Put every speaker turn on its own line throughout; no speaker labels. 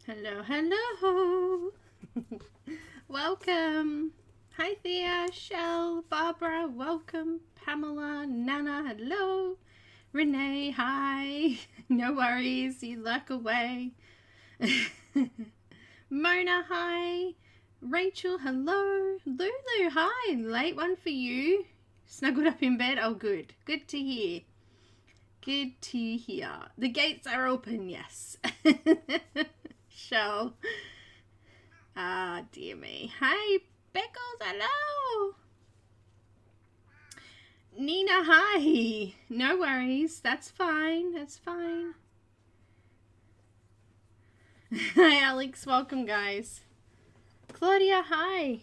Hello, hello. Welcome. Hi Thea, Shell, Barbara, welcome. Pamela, Nana, hello. Renee, hi. No worries, you lurk away. Mona, hi. Rachel, hello. Lulu, hi. Late one for you. Snuggled up in bed? Oh, good. Good to hear. Good to hear. The gates are open, yes. Shell. Ah, dear me. Hi, Beckles, hello. Neenah, hi. No worries. That's fine. That's fine. Hi, Alex. Welcome, guys. Claudia, hi.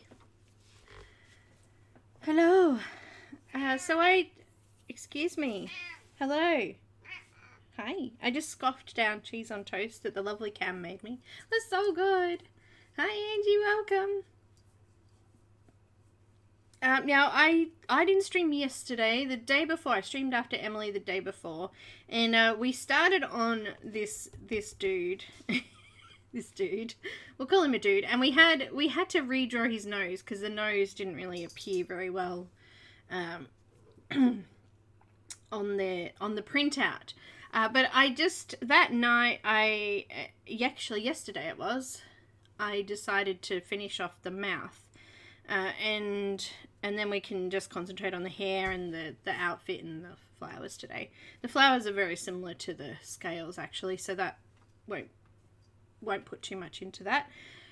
Hello. Excuse me. Hello. Hi. I just scoffed down cheese on toast that the lovely Cam made me. That's so good. Hi, Angie. Welcome. Now, I didn't stream yesterday. The day before, I streamed after Emily the day before. And we started on this dude. This dude. We'll call him a dude. And we had to redraw his nose because the nose didn't really appear very well on the printout. But that night, yesterday it was, I decided to finish off the mouth. And then we can just concentrate on the hair and the outfit and the flowers today. The flowers are very similar to the scales actually, so that won't put too much into that.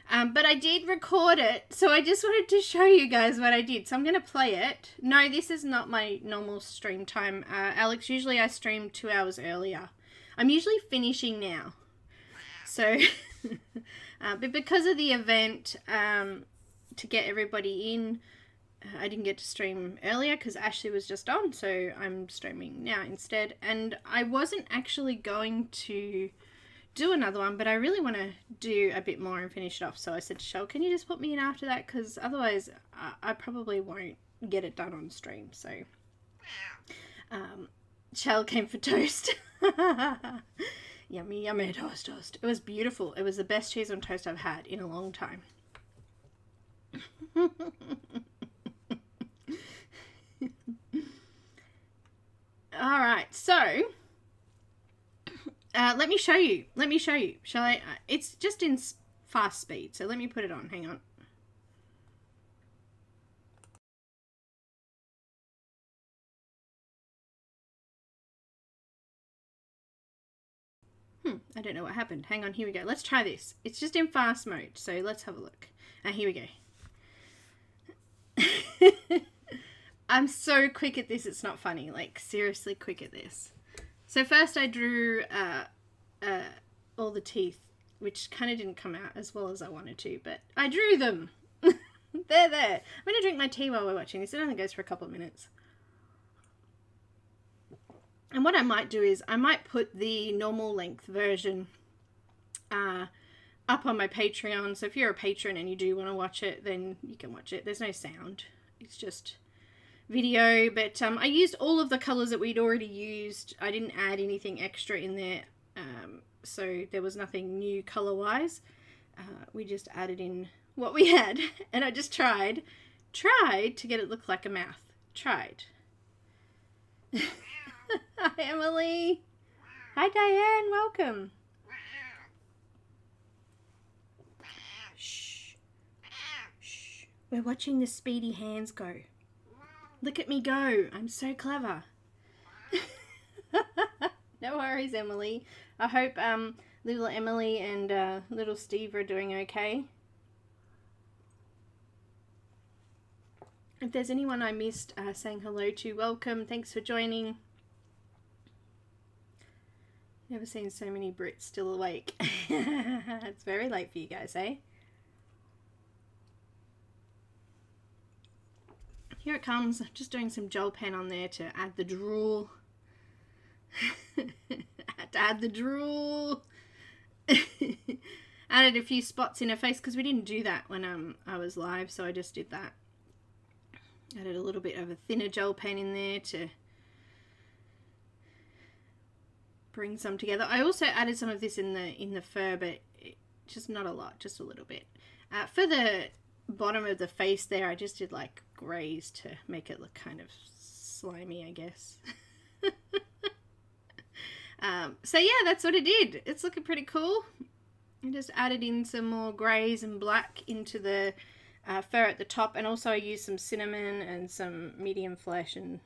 But I did record it, so I just wanted to show you guys what I did. So I'm going to play it. No, this is not my normal stream time. Alex, usually I stream 2 hours earlier. I'm usually finishing now. So, but because of the event, to get everybody in, I didn't get to stream earlier because Ashley was just on, so I'm streaming now instead. And I wasn't actually going to do another one, but I really want to do a bit more and finish it off. So I said to Shell, can you just put me in after that? Because otherwise I probably won't get it done on stream. So Shell came for toast. Yummy, yummy toast. It was beautiful. It was the best cheese on toast I've had in a long time. Alright, so let me show you. Shall I? It's just in fast speed, so let me put it on. Hang on. I don't know what happened. Hang on, here we go. Let's try this. It's just in fast mode, so let's have a look. Here we go. I'm so quick at this, it's not funny. Like, seriously quick at this. So first I drew all the teeth, which kind of didn't come out as well as I wanted to, but I drew them. They're there. I'm going to drink my tea while we're watching this. It only goes for a couple of minutes. And what I might do is I might put the normal length version up on my Patreon. So if you're a patron and you do want to watch it, then you can watch it. There's no sound. It's just video. But I used all of the colours that we'd already used. I didn't add anything extra in there. So there was nothing new colour-wise. We just added in what we had. And I just tried to get it look like a mouth. Tried. Hi, Emily. Hi, Diane. Welcome. Shh. Shh. We're watching the speedy hands go. Look at me go. I'm so clever. No worries, Emily. I hope little Emily and little Steve are doing okay. If there's anyone I missed saying hello to, welcome. Thanks for joining. Never seen so many Brits still awake. It's very late for you guys, eh? Here it comes. Just doing some gel pen on there to add the drool. Had to add the drool. Added a few spots in her face because we didn't do that when I was live, so I just did that. Added a little bit of a thinner gel pen in there to bring some together. I also added some of this in the fur, but just not a lot, just a little bit. For the bottom of the face there, I just did like greys to make it look kind of slimy, I guess. So yeah, that's what I did. It's looking pretty cool. I just added in some more greys and black into the fur at the top, and also I used some cinnamon and some medium flesh and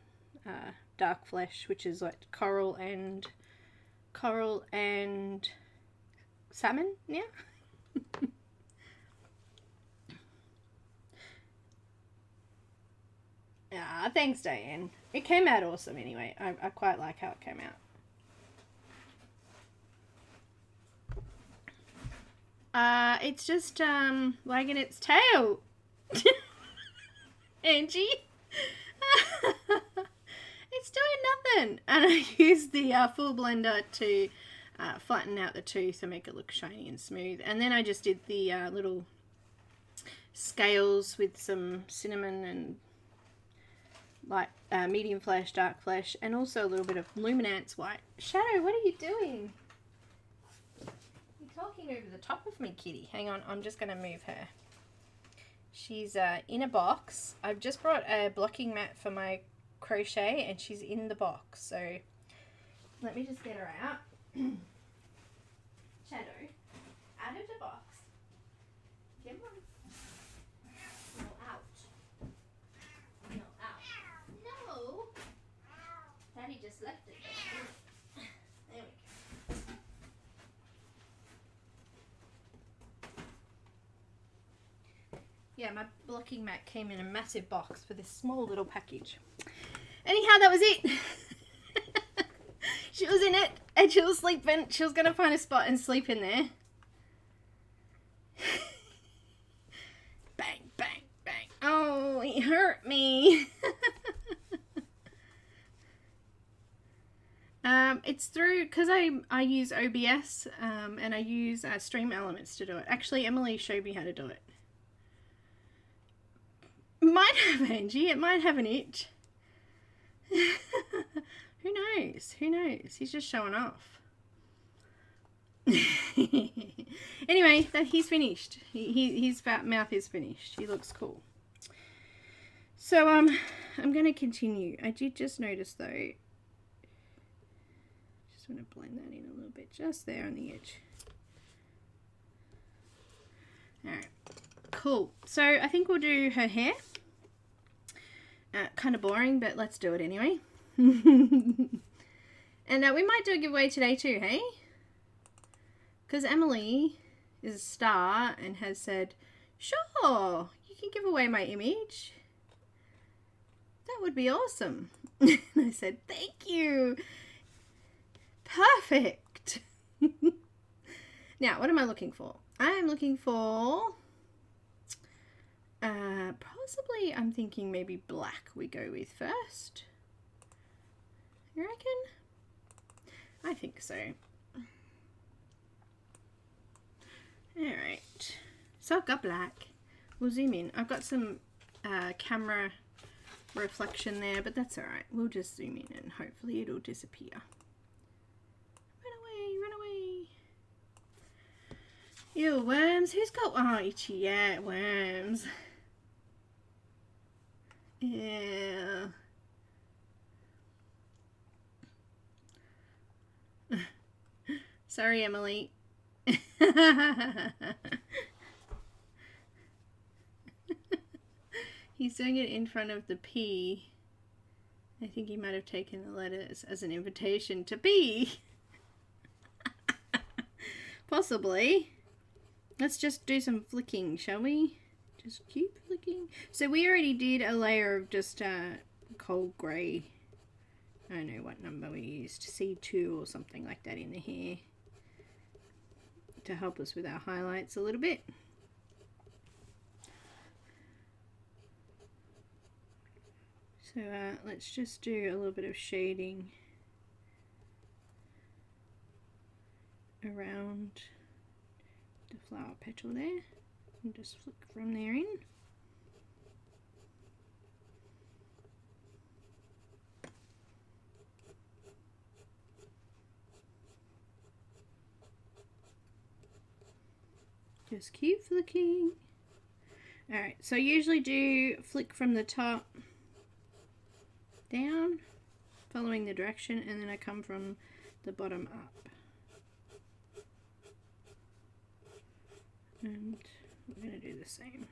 dark flesh, which is like coral and salmon. Yeah. Ah, thanks, Diane. It came out awesome anyway. I quite like how it came out. It's just wagging its tail. Angie. It's doing nothing. And I used the full blender to flatten out the tooth and make it look shiny and smooth. And then I just did the little scales with some cinnamon and like medium flesh, dark flesh, and also a little bit of Luminance white. Shadow, what are you doing? You're talking over the top of me, kitty. Hang on, I'm just going to move her. She's in a box. I've just brought a blocking mat for my crochet, and she's in the box. So let me just get her out. Shadow, out of the box. Come on. No, out. No, out. No. Daddy just left it there. There we go. Yeah, my blocking mat came in a massive box for this small little package. Anyhow, that was it. She was in it and she was sleeping. She was going to find a spot and sleep in there. Bang, bang, bang. Oh, it hurt me. It's through, because I use OBS and I use Stream Elements to do it. Actually, Emily showed me how to do it. Might have, Angie. It might have an itch. Who knows? Who knows? He's just showing off. Anyway, he's finished. His mouth is finished. He looks cool. So I'm going to continue. I did just notice though. Just want to blend that in a little bit, just there on the edge. All right. Cool. So I think we'll do her hair. Kind of boring, but let's do it anyway. And we might do a giveaway today too, hey? Because Emily is a star and has said, sure, you can give away my image. That would be awesome. And I said, thank you. Perfect. Now, what am I looking for? I'm looking for... possibly, I'm thinking maybe black we go with first. You reckon? I think so. Alright. So I've got black. We'll zoom in. I've got some camera reflection there, but that's alright. We'll just zoom in and hopefully it'll disappear. Run away, run away. Ew, worms. Who's got... Oh, itchy. Yeah, worms. Yeah. Sorry, Emily. He's doing it in front of the P. I think he might have taken the letters as an invitation to pee. Possibly. Let's just do some flicking, shall we? Just keep flicking. So we already did a layer of just cold grey. I don't know what number we used. C2 or something like that in the hair. To help us with our highlights a little bit. So let's just do a little bit of shading around the flower petal there. And just flick from there in. Just keep flicking. Alright, so I usually do flick from the top down, following the direction, and then I come from the bottom up. And we're going to do the same.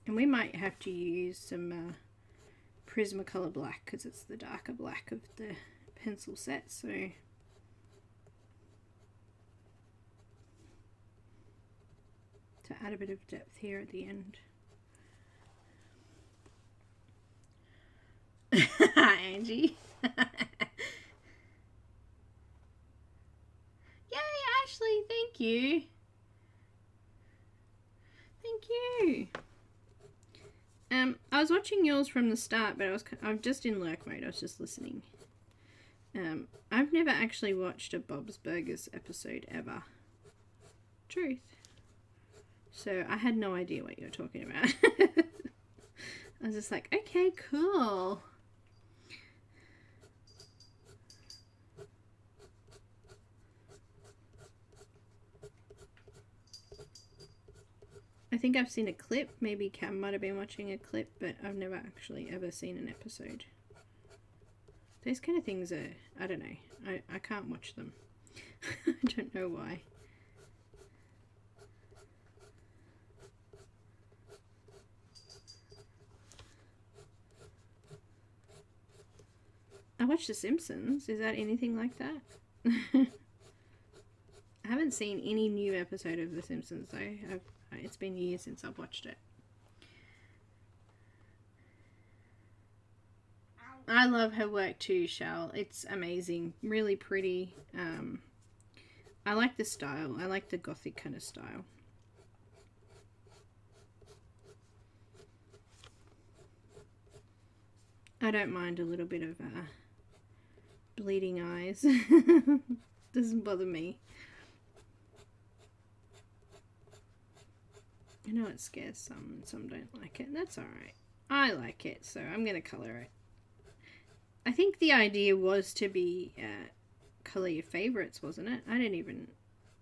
And we might have to use some Prismacolor black because it's the darker black of the pencil set, so to add a bit of depth here at the end. Angie. Yay, Ashley, thank you. Thank you. I was watching yours from the start, but I'm just in lurk mode. I was just listening. I've never actually watched a Bob's Burgers episode ever. Truth. So I had no idea what you were talking about. I was just like, okay, cool. I think I've seen a clip. Maybe Cam might have been watching a clip, but I've never actually ever seen an episode. Those kind of things are, I don't know. I can't watch them. I don't know why. I watched The Simpsons. Is that anything like that? I haven't seen any new episode of The Simpsons though. It's been years since I've watched it. I love her work too, Shell. It's amazing. Really pretty. I like the style. I like the gothic kind of style. I don't mind a little bit of bleeding eyes. Doesn't bother me. I know it scares some and some don't like it, and that's alright. I like it, so I'm going to colour it. I think the idea was to be colour your favourites, wasn't it? I didn't even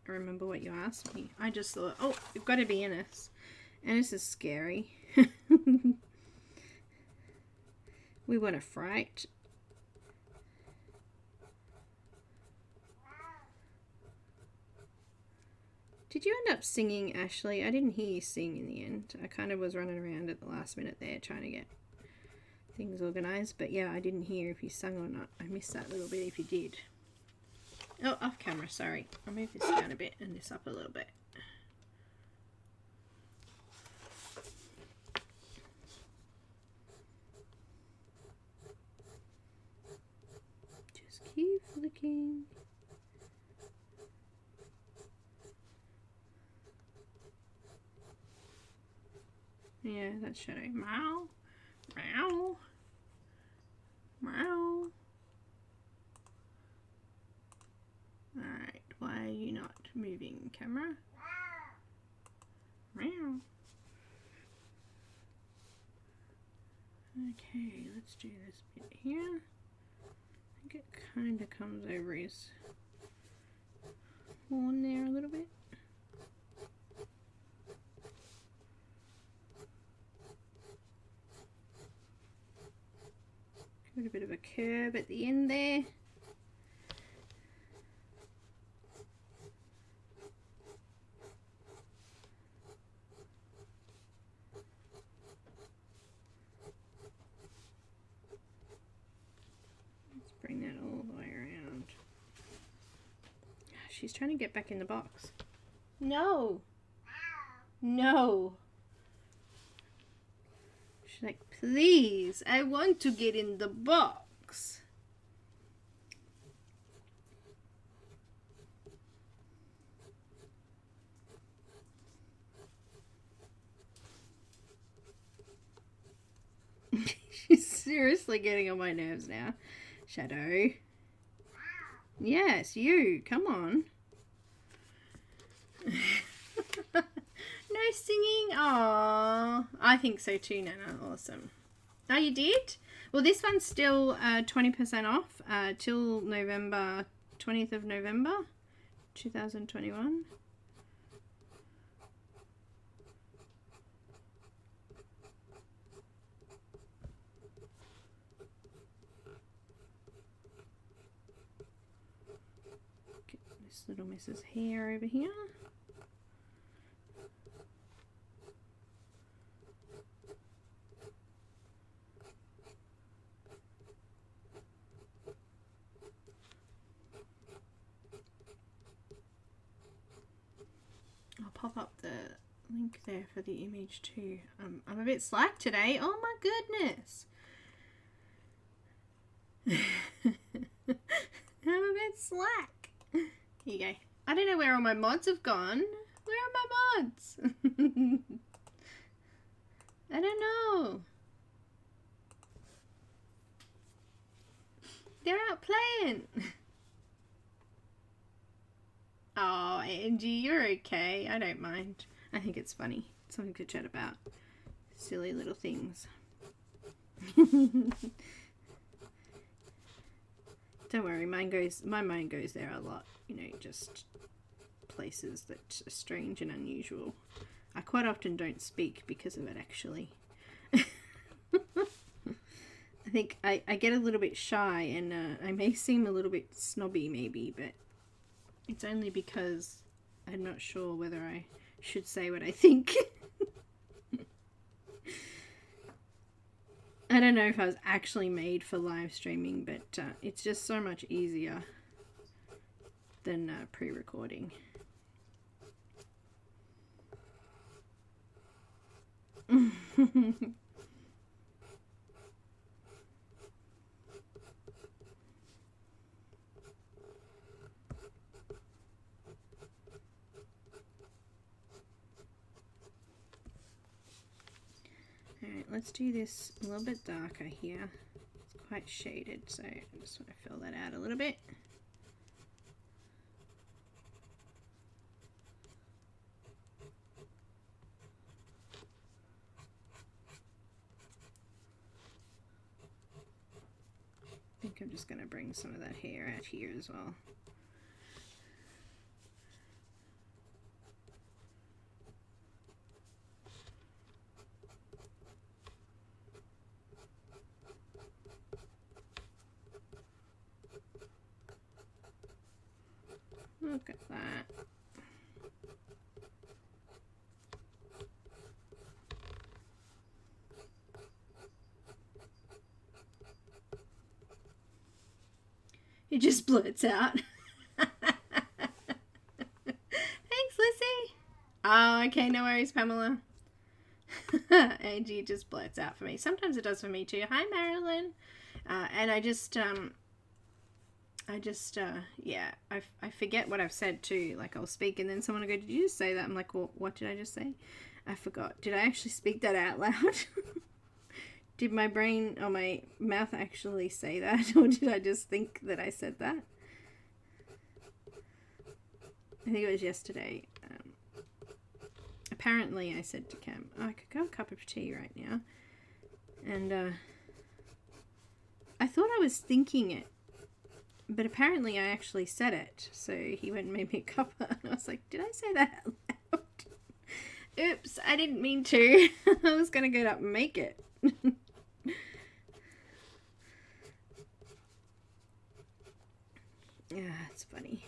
remember what you asked me. I just thought, oh, you've got to be Enys. Enys is scary. We want a fright. Did you end up singing, Ashley? I didn't hear you sing in the end. I kind of was running around at the last minute there trying to get things organised. But yeah, I didn't hear if you sung or not. I missed that little bit if you did. Oh, off camera, sorry. I'll move this down a bit and this up a little bit. Just keep flicking. Yeah, that's shadow. Meow. Meow. Meow. Alright, why are you not moving, camera? Meow. Okay, let's do this bit here. I think it kind of comes over his horn there a little bit. Give it a bit of a curve at the end there. Let's bring that all the way around. She's trying to get back in the box. No! No! She's like, please, I want to get in the box. She's seriously getting on my nerves now. Shadow. Yes, you. Come on. No singing? Aww. I think so too, Nana. Awesome. Oh, you did? Well, this one's still 20% off till November, 20th of November, 2021. little Mrs. Hair over here. I'll pop up the link there for the image too. I'm a bit slack today. Oh my goodness. I'm a bit slack. Here you go. I don't know where all my mods have gone. Where are my mods? I don't know. They're out playing. Oh, Angie, you're okay. I don't mind. I think it's funny. Something to chat about. Silly little things. Don't worry, my mind goes there a lot. You know, just places that are strange and unusual. I quite often don't speak because of it, actually. I think I get a little bit shy, and I may seem a little bit snobby maybe, but it's only because I'm not sure whether I should say what I think. I don't know if I was actually made for live streaming, but it's just so much easier than pre-recording. Alright, let's do this a little bit darker here. It's quite shaded, so I just want to fill that out a little bit. I think I'm just going to bring some of that hair out here as well. Look at that. He just blurts out. Thanks, Lissy. Oh, okay, no worries, Pamela. Angie just blurts out for me. Sometimes it does for me too. Hi, Marilyn. And I forget what I've said too. Like, I'll speak and then someone will go, did you just say that? I'm like, well, what did I just say? I forgot. Did I actually speak that out loud? Did my brain or my mouth actually say that? Or did I just think that I said that? I think it was yesterday. Apparently I said to Cam, oh, I could go a cup of tea right now. And I thought I was thinking it. But apparently I actually said it. So he went and made me a cuppa. And I was like, did I say that out loud? Oops, I didn't mean to. I was going to get up and make it. Yeah, it's funny.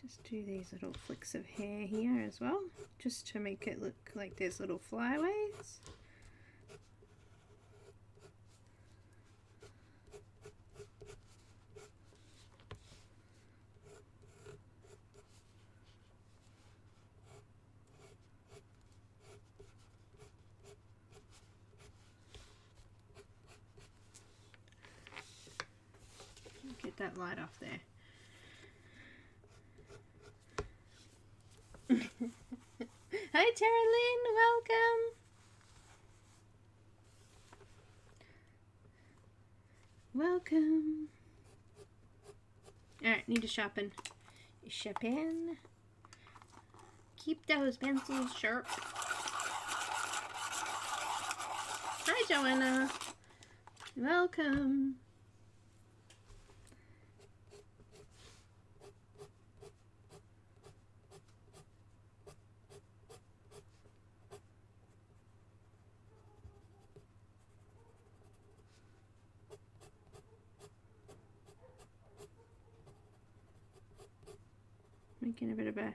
Just do these little flicks of hair here as well, just to make it look like there's little flyaways. Get that light off there. Hi, Tara Lynn, welcome. Welcome. Alright, need to sharpen. Sharpen. Keep those pencils sharp. Hi, Joanna. Welcome. making a bit of a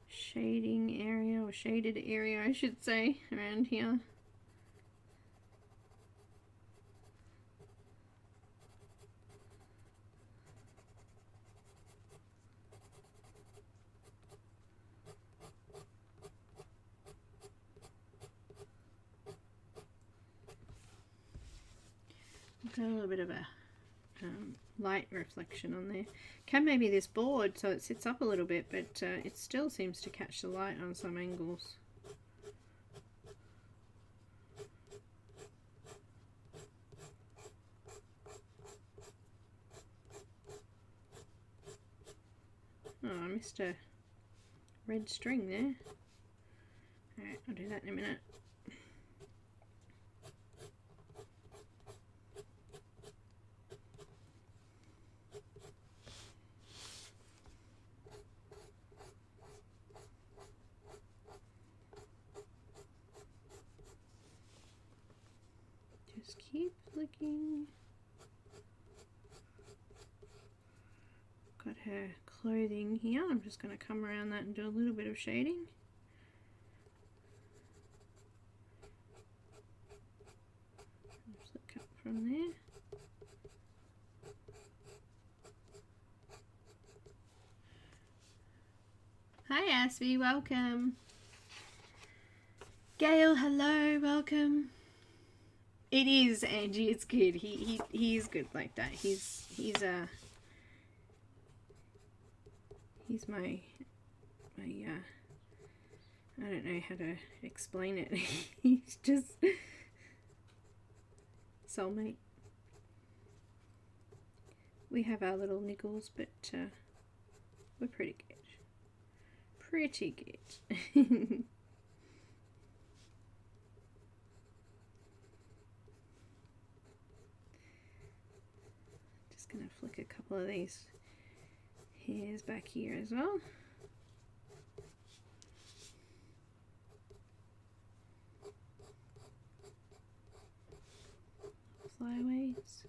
shading area, or shaded area I should say, around here. Got a little bit of a light reflection on there. Can maybe this board so it sits up a little bit, but it still seems to catch the light on some angles. Oh, I missed a red string there. Alright, I'll do that in a minute. Just keep flicking. Got her clothing here. I'm just going to come around that and do a little bit of shading. Flick up from there. Hi Asby, welcome. Gail, hello, welcome. It is, Angie, it's good. He is good like that. He's my I don't know how to explain it. He's just soulmate. We have our little niggles, but we're pretty good. Pretty good. Just gonna flick a couple of these hairs back here as well. Flyaways.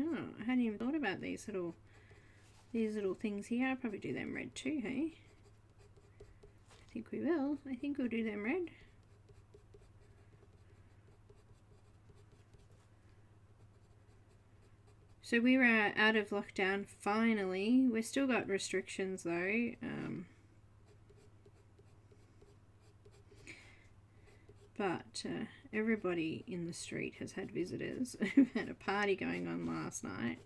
Oh, I hadn't even thought about these little things here. I'll probably do them red too, hey? I think we will. I think we'll do them red. So we were out of lockdown finally. We've still got restrictions though. But everybody in the street has had visitors. We had a party going on last night.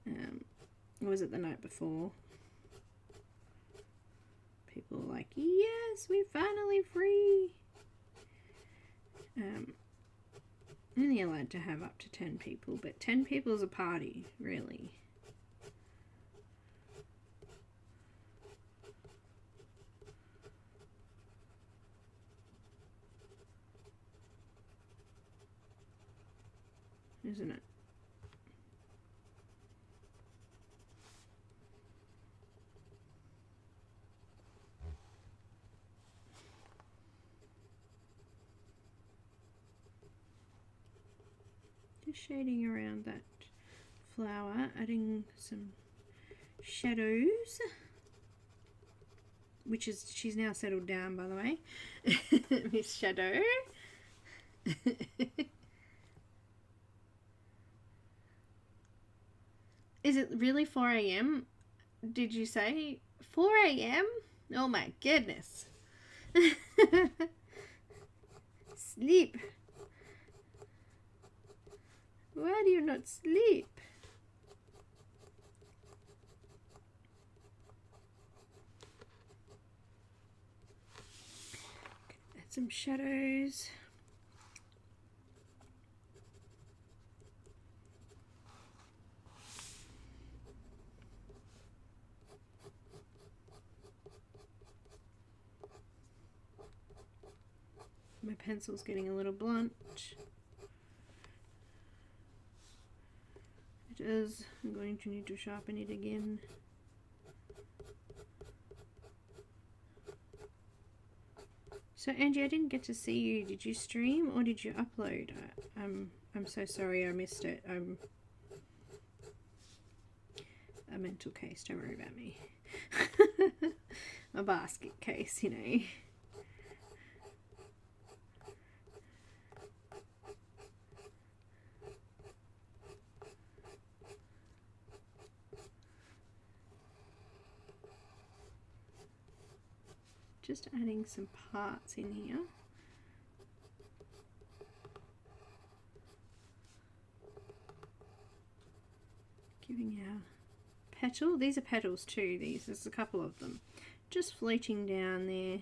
Or was it the night before? People were like, yes, we're finally free. Only allowed to have up to 10 people, but 10 people is a party, really. Isn't it? Just shading around that flower, adding some shadows, which is, she's now settled down, by the way. Miss Shadow. Is it really 4 AM? Did you say 4 AM? Oh my goodness. Sleep. Why do you not sleep? Add some shadows. My pencil's getting a little blunt. It is. I'm going to need to sharpen it again. So Angie, I didn't get to see you. Did you stream or did you upload? I'm so sorry I missed it. I'm a mental case, don't worry about me. A basket case, you know. Just adding some parts in here. Giving our petal, these are petals too, there's a couple of them. Just floating down there.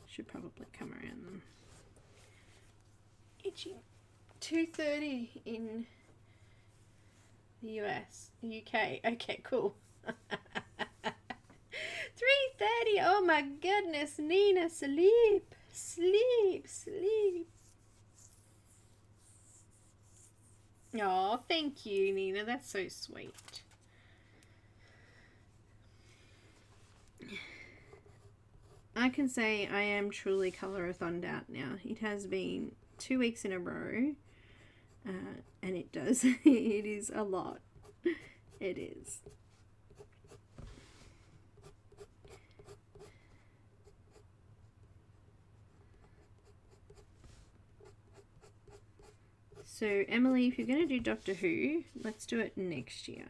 Should probably come around them. Itchy. 2:30 in the US, UK. Okay, cool. 3:30. Oh my goodness, Neenah, sleep, sleep, sleep. Oh, thank you, Neenah. That's so sweet. I can say I am truly colorathoned out now. It has been 2 weeks in a row, and it does. It is a lot. It is. So Emily, if you're going to do Doctor Who, let's do it next year.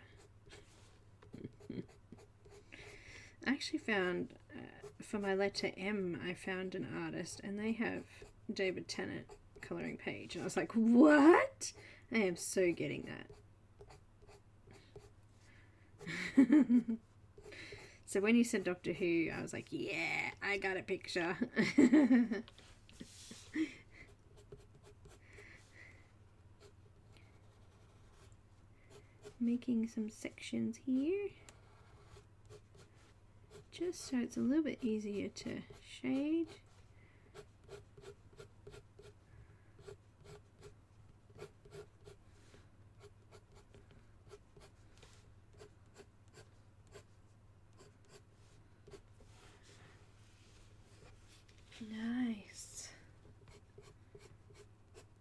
I actually found, for my letter M, I found an artist and they have David Tennant colouring page. And I was like, what? I am so getting that. So when you said Doctor Who, I was like, yeah, I got a picture. Making some sections here. Just so it's a little bit easier to shade. Nice.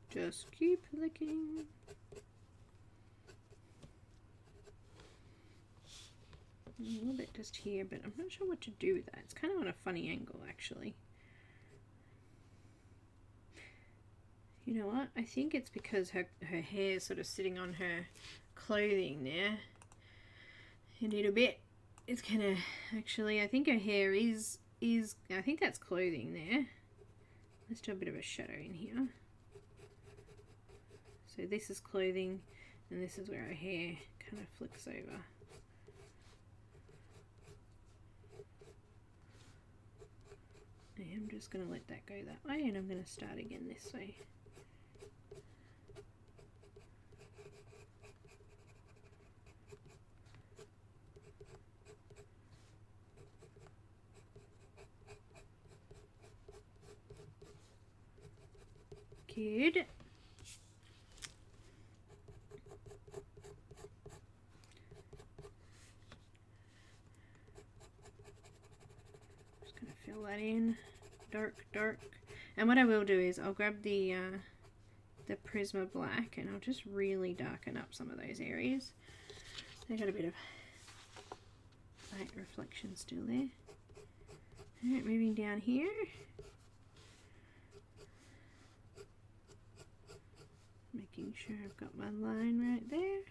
Just keep licking. A little bit just here, but I'm not sure what to do with that. It's kind of on a funny angle, actually. You know what? I think it's because her hair is sort of sitting on her clothing there. A little bit. It's kind of, actually, I think her hair is, I think that's clothing there. Let's do a bit of a shadow in here. So this is clothing, and this is where her hair kind of flicks over. I'm just going to let that go that way, and I'm going to start again this way. Good. Just going to fill that in. Dark, dark. And what I will do is I'll grab the Prisma black and I'll just really darken up some of those areas. They got a bit of light reflection still there. Alright, moving down here. Making sure I've got my line right there.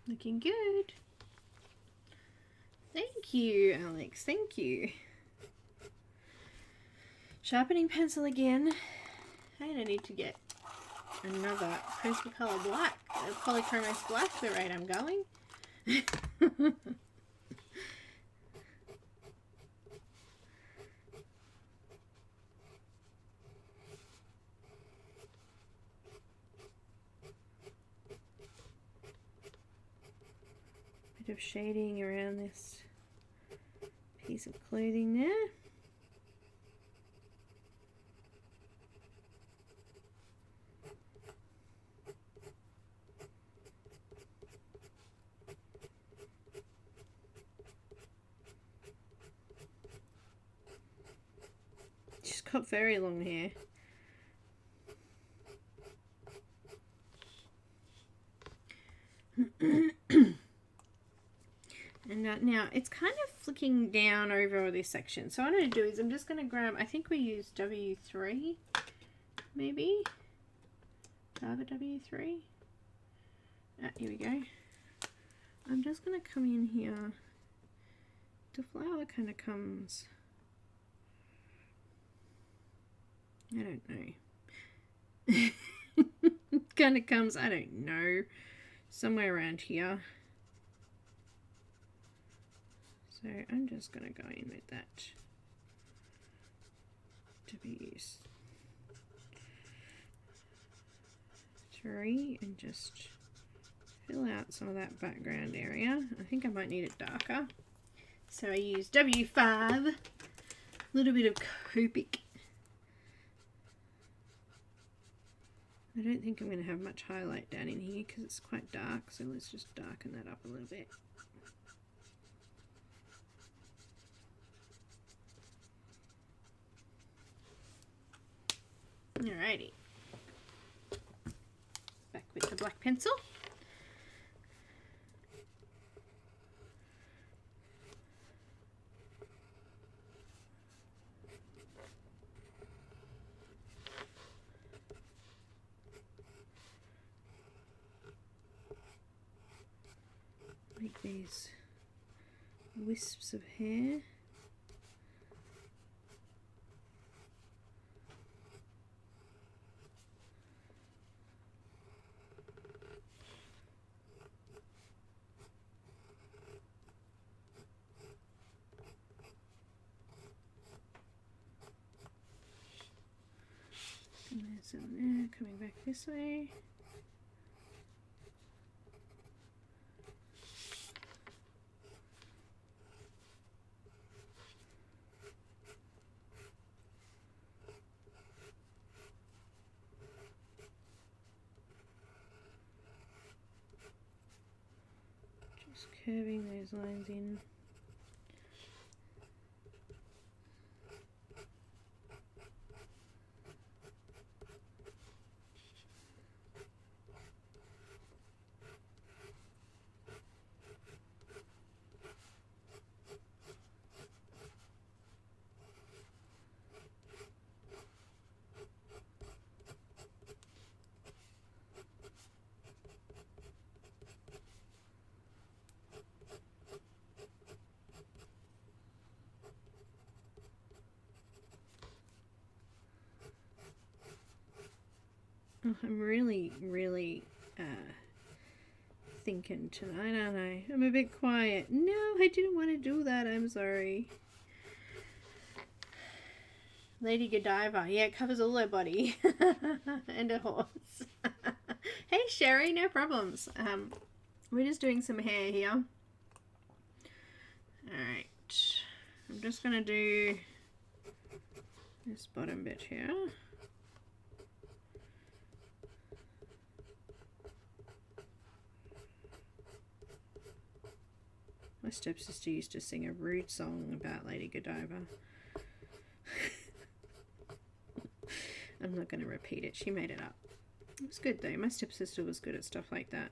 Looking good. Thank you, Alex. Thank you. Sharpening pencil again. I'm going to need to get another Prismacolor black. Polychromos black, the rate I'm going. Bit of shading around this piece of clothing there. She's got very long hair. And now it's kind of flicking down over this section. So what I'm going to do is I'm just going to grab, I think we use W3, maybe. Faber W3. Here we go. I'm just going to come in here. The flower kind of comes, I don't know. Kind of comes, I don't know, somewhere around here. So I'm just going to go in with that W3 and just fill out some of that background area. I think I might need it darker. So I use W5, a little bit of Copic. I don't think I'm going to have much highlight down in here because it's quite dark, so let's just darken that up a little bit. Alrighty, back with the black pencil. Make these wisps of hair. And there's some there, coming back this way. Just curving those lines in. Oh, I'm really thinking tonight, aren't I? I'm a bit quiet. No, I didn't want to do that. I'm sorry. Lady Godiva. Yeah, it covers all her body. And a horse. Hey, Sherry, no problems. We're just doing some hair here. Alright. I'm just going to do this bottom bit here. My stepsister used to sing a rude song about Lady Godiva. I'm not going to repeat it. She made it up. It was good though. My stepsister was good at stuff like that.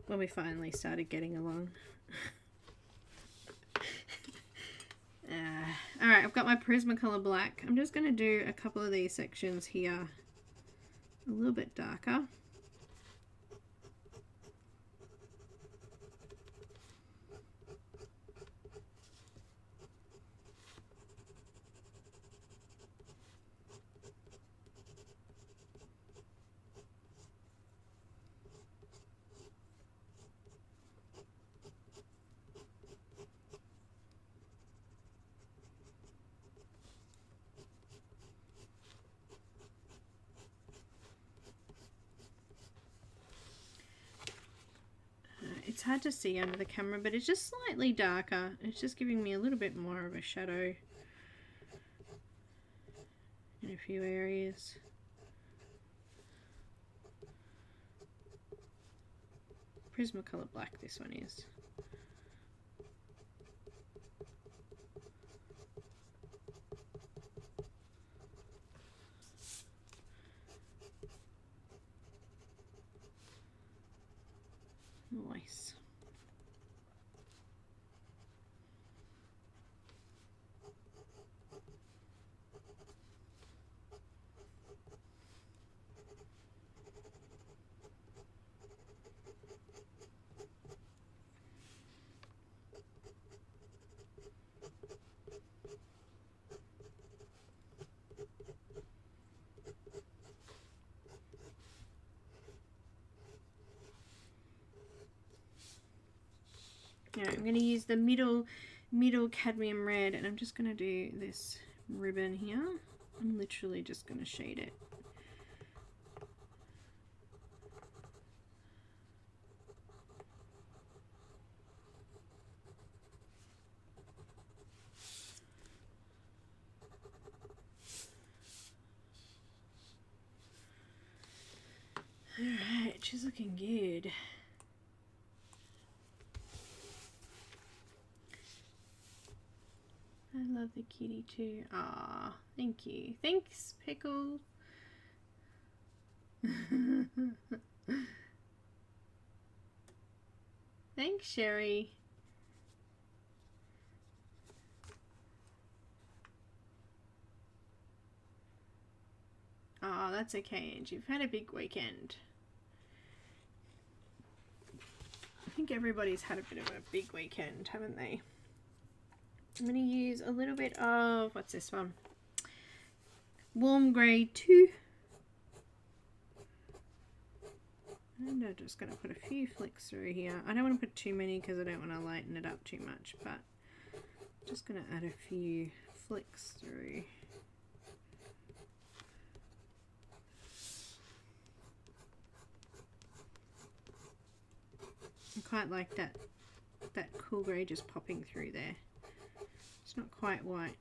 When we finally started getting along. Alright, I've got my Prismacolor black. I'm just going to do a couple of these sections here a little bit darker. It's hard to see under the camera, but it's just slightly darker. It's just giving me a little bit more of a shadow in a few areas. Prismacolor black, this one is. Nice. Alright, I'm going to use the middle cadmium red, and I'm just going to do this ribbon here. I'm literally just going to shade it. Alright, she's looking good. I love the kitty too. Ah, thank you. Thanks, Pickle. Thanks, Sherry. Oh, that's okay, Angie. You've had a big weekend. I think everybody's had a bit of a big weekend, haven't they? I'm going to use a little bit of, what's this one? Warm Grey 2. And I'm just going to put a few flicks through here. I don't want to put too many because I don't want to lighten it up too much, but I'm just going to add a few flicks through. I quite like that cool grey just popping through there. It's not quite white.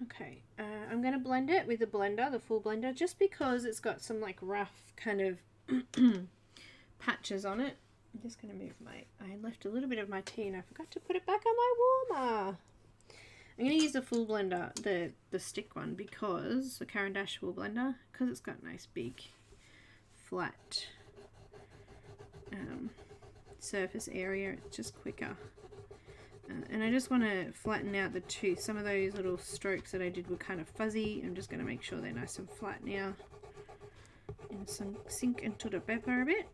Okay, I'm going to blend it with the blender, the full blender, just because it's got some like rough kind of patches on it. I'm just going to move I left a little bit of my tea and I forgot to put it back on my warmer. I'm going to use the full blender, the stick one, because the Caran d'Ache full blender, because it's got nice big flat surface area. It's just quicker. And I just want to flatten out the tooth. Some of those little strokes that I did were kind of fuzzy. I'm just going to make sure they're nice and flat now. And sink into the pepper a bit.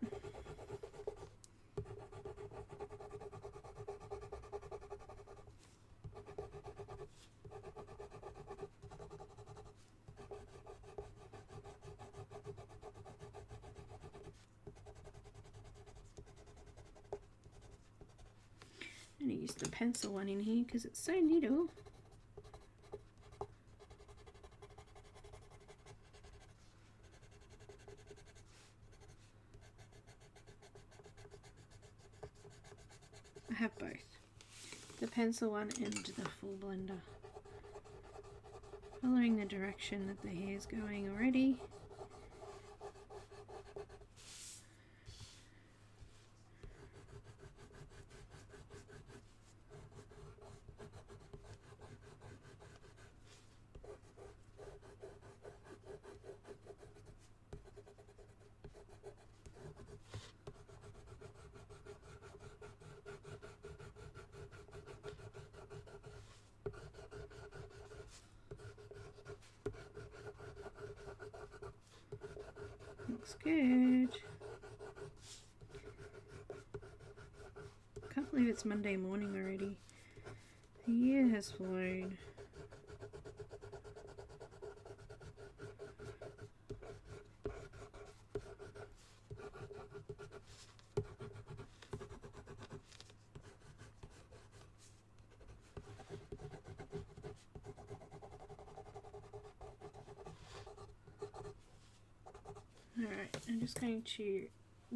I'm going to use the pencil one in here because it's so little. I have both, the pencil one and the full blender. Following the direction that the hair's going already. looks good. Can't believe it's Monday morning already. The year has flown. Alright, I'm just going to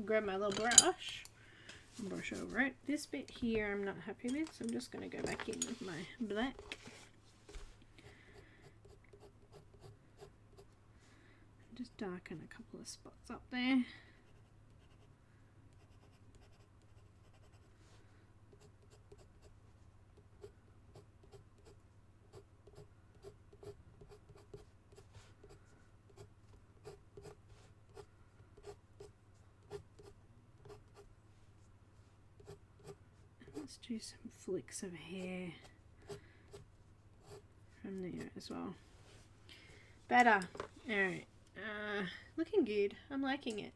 grab my little brush and brush over it. This bit here I'm not happy with, so I'm just going to go back in with my black. Just darken a couple of spots up there. Let's do some flicks of hair from there as well. Better. Alright. Looking good. I'm liking it.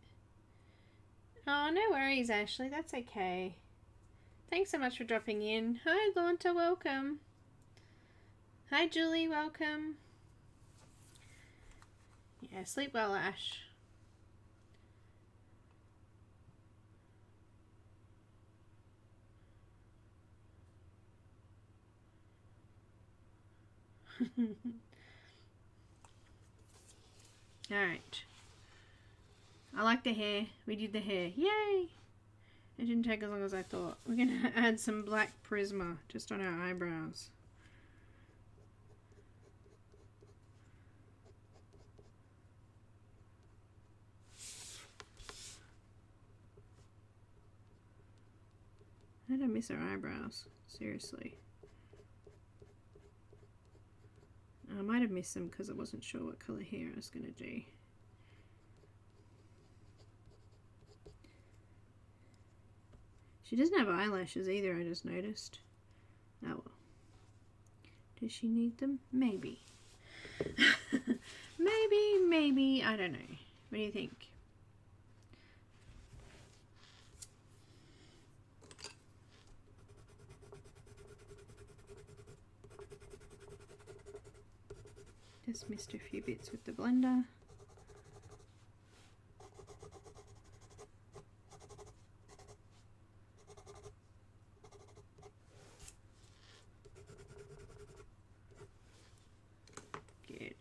Oh, no worries, Ashley. That's okay. Thanks so much for dropping in. Hi, Launta. Welcome. Hi, Julie. Welcome. Yeah, sleep well, Ash. Alright. I like the hair. We did the hair. Yay! It didn't take as long as I thought. We're going to add some black Prisma just on our eyebrows. How did I miss our eyebrows? Seriously. I might have missed them because I wasn't sure what colour hair I was going to do. She doesn't have eyelashes either, I just noticed. Oh well. Does she need them? Maybe. Maybe, I don't know. What do you think? Just missed a few bits with the blender. Good.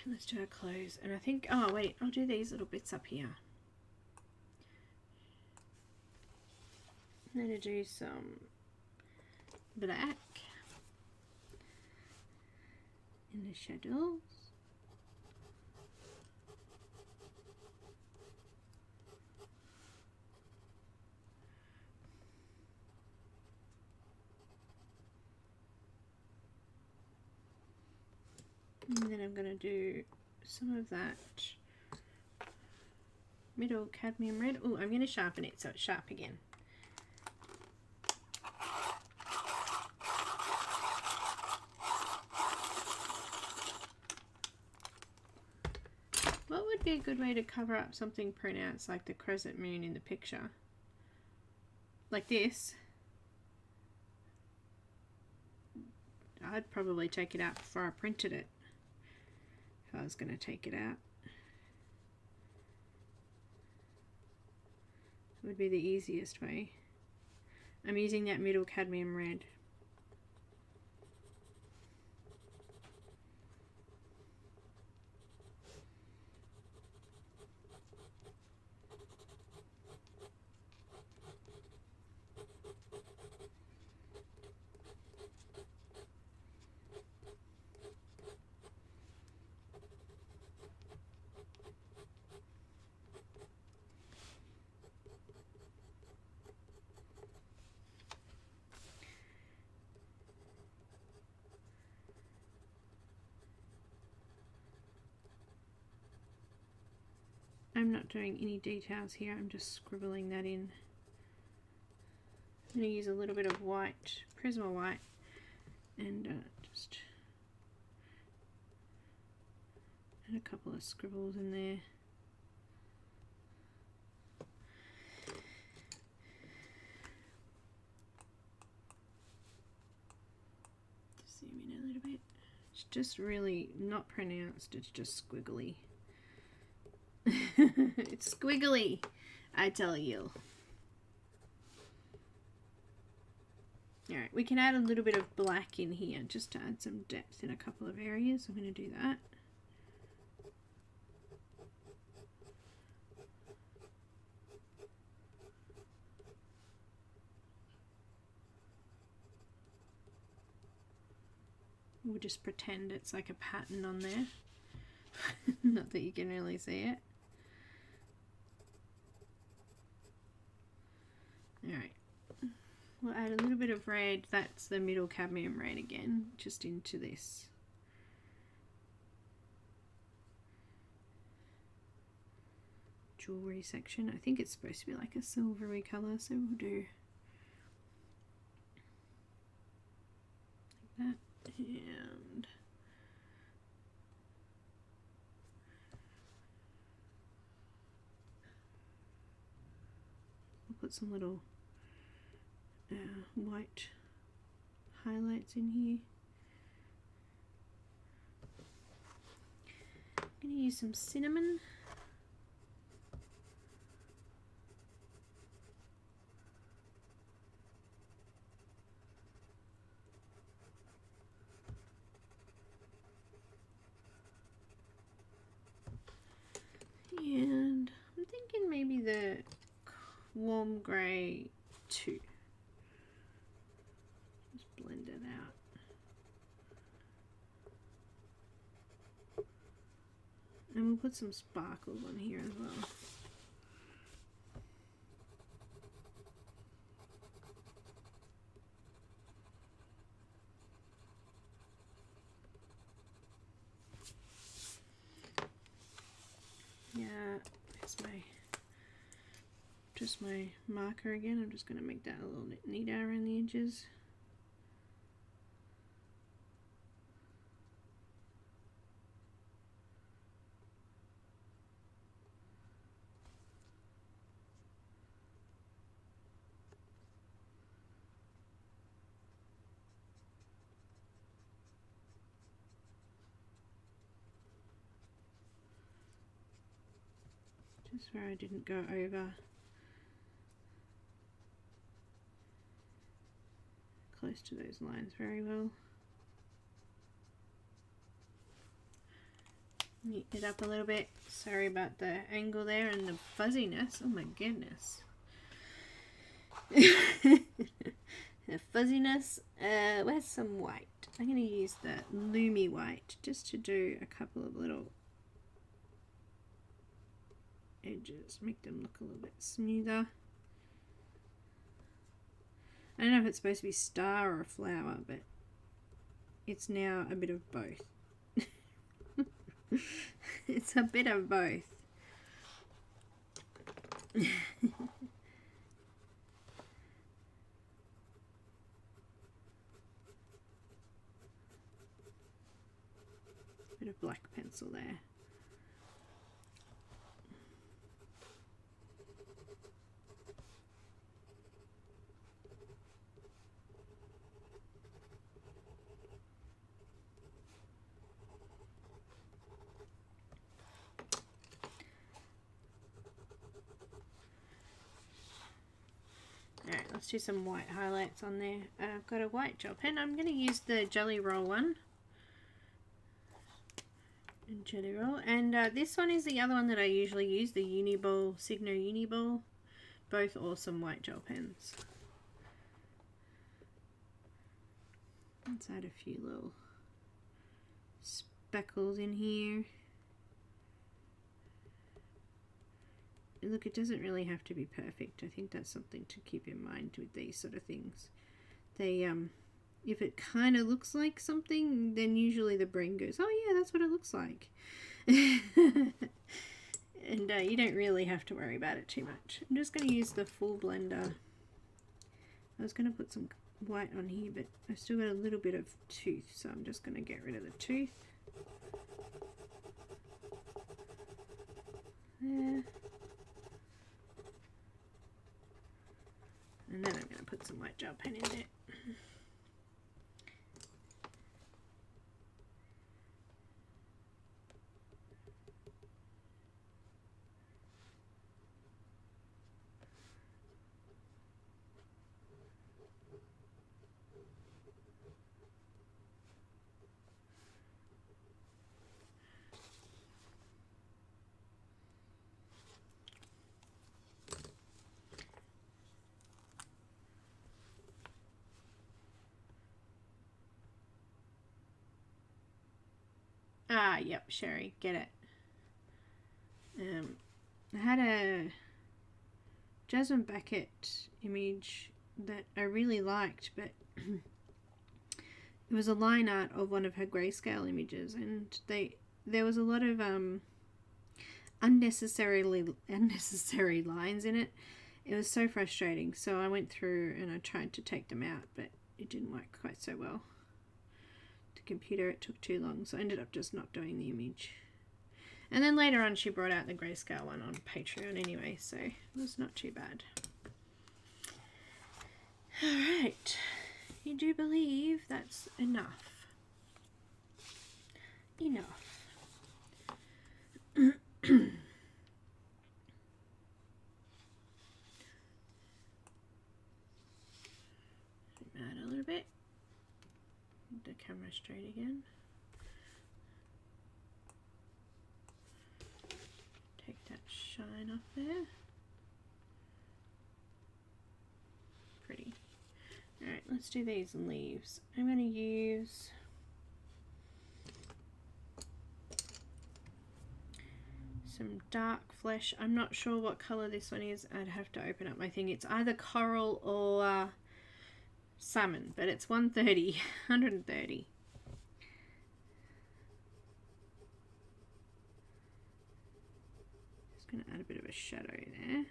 Let's do our clothes. And I think, oh wait, I'll do these little bits up here. I'm going to do some black in the shadows. And then I'm going to do some of that middle cadmium red. Oh, I'm going to sharpen it so it's sharp again. What would be a good way to cover up something pronounced like the crescent moon in the picture? Like this. I'd probably take it out before I printed it. If I was going to take it out. It would be the easiest way. I'm using that middle cadmium red. I'm not doing any details here, I'm just scribbling that in. I'm going to use a little bit of white, Prisma white, and just And a couple of scribbles in there. Just zoom in a little bit. It's just really not pronounced, it's just squiggly. It's squiggly, I tell you. Alright, we can add a little bit of black in here just to add some depth in a couple of areas. I'm going to do that. We'll just pretend it's like a pattern on there. Not that you can really see it. Alright. We'll add a little bit of red, that's the middle cadmium red again, just into this. Jewellery section. I think it's supposed to be like a silvery colour, so we'll do like that. And we'll put some little white highlights in here. I'm going to use some cinnamon. And I'm thinking maybe the warm grey too. Just blend it out. And we'll put some sparkles on here as well. Yeah, there's just my marker again. I'm just going to make that a little bit neater around the edges. Just where I didn't go over close to those lines very well. Neaten it up a little bit. Sorry about the angle there and the fuzziness. Oh my goodness. The fuzziness. Where's some white? I'm going to use the Lumi white just to do a couple of little edges, make them look a little bit smoother. I don't know if it's supposed to be a star or a flower, but it's now a bit of both. It's a bit of both. Bit of black pencil there. Alright, let's do some white highlights on there. I've got a white gel pen. I'm going to use the Jelly Roll one. And Jelly Roll. And this one is the other one that I usually use, the Uni-Ball, Signo Uni-Ball. Both awesome white gel pens. Let's add a few little speckles in here. Look, it doesn't really have to be perfect. I think that's something to keep in mind with these sort of things. They, if it kind of looks like something, then usually the brain goes, oh yeah, that's what it looks like. And you don't really have to worry about it too much. I'm just going to use the full blender. I was going to put some white on here, but I've still got a little bit of tooth, so I'm just going to get rid of the tooth. there. And then I'm going to put some white gel pen in there. Ah, yep, Sherry, get it. I had a Jasmine Beckett image that I really liked, but it was a line art of one of her grayscale images, and there was a lot of unnecessary lines in it. It was so frustrating, so I went through and I tried to take them out, but it didn't work quite so well. Computer, it took too long, so I ended up just not doing the image. And then later on she brought out the grayscale one on Patreon anyway, so it was not too bad. Alright, you do believe that's enough. Enough. Add a little bit. The camera straight again. Take that shine off there. Pretty. Alright, let's do these leaves. I'm going to use some dark flesh. I'm not sure what colour this one is. I'd have to open up my thing. It's either coral or salmon, but it's 130. Just going to add a bit of a shadow there.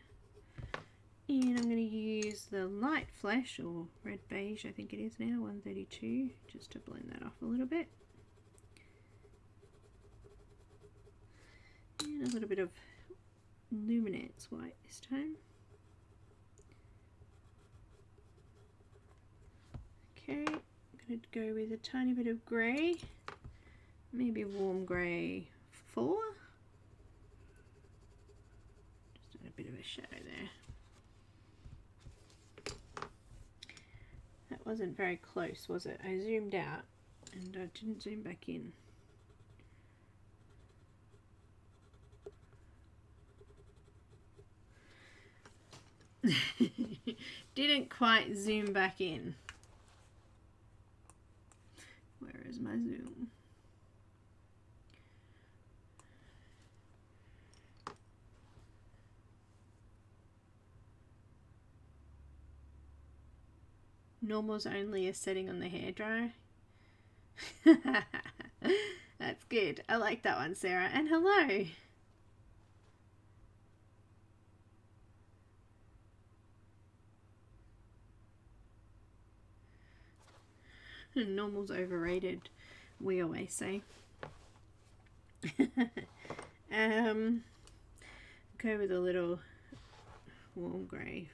And I'm going to use the light flesh, or red beige I think it is now, 132, just to blend that off a little bit. And a little bit of Luminance white this time. Okay, I'm going to go with a tiny bit of grey, maybe warm grey 4. Just add a bit of a shadow there. That wasn't very close, was it? I zoomed out and I didn't zoom back in. Didn't quite zoom back in. Where is my zoom? Normal's only a setting on the hairdryer. That's good. I like that one, Sarah. And hello. Normal's overrated, we always say. Go with a little warm grey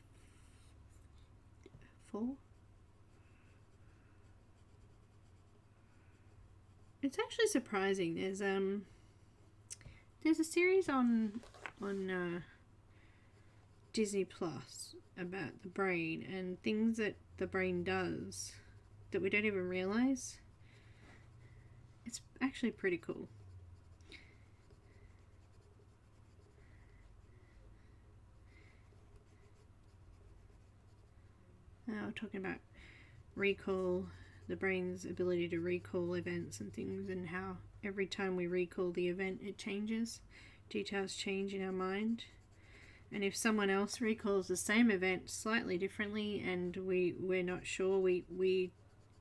4. It's actually surprising. There's a series on Disney Plus about the brain and things that the brain does that we don't even realize. It's actually pretty cool. We're talking about recall, the brain's ability to recall events and things, and how every time we recall the event it changes. Details change in our mind. And if someone else recalls the same event slightly differently and we're not sure,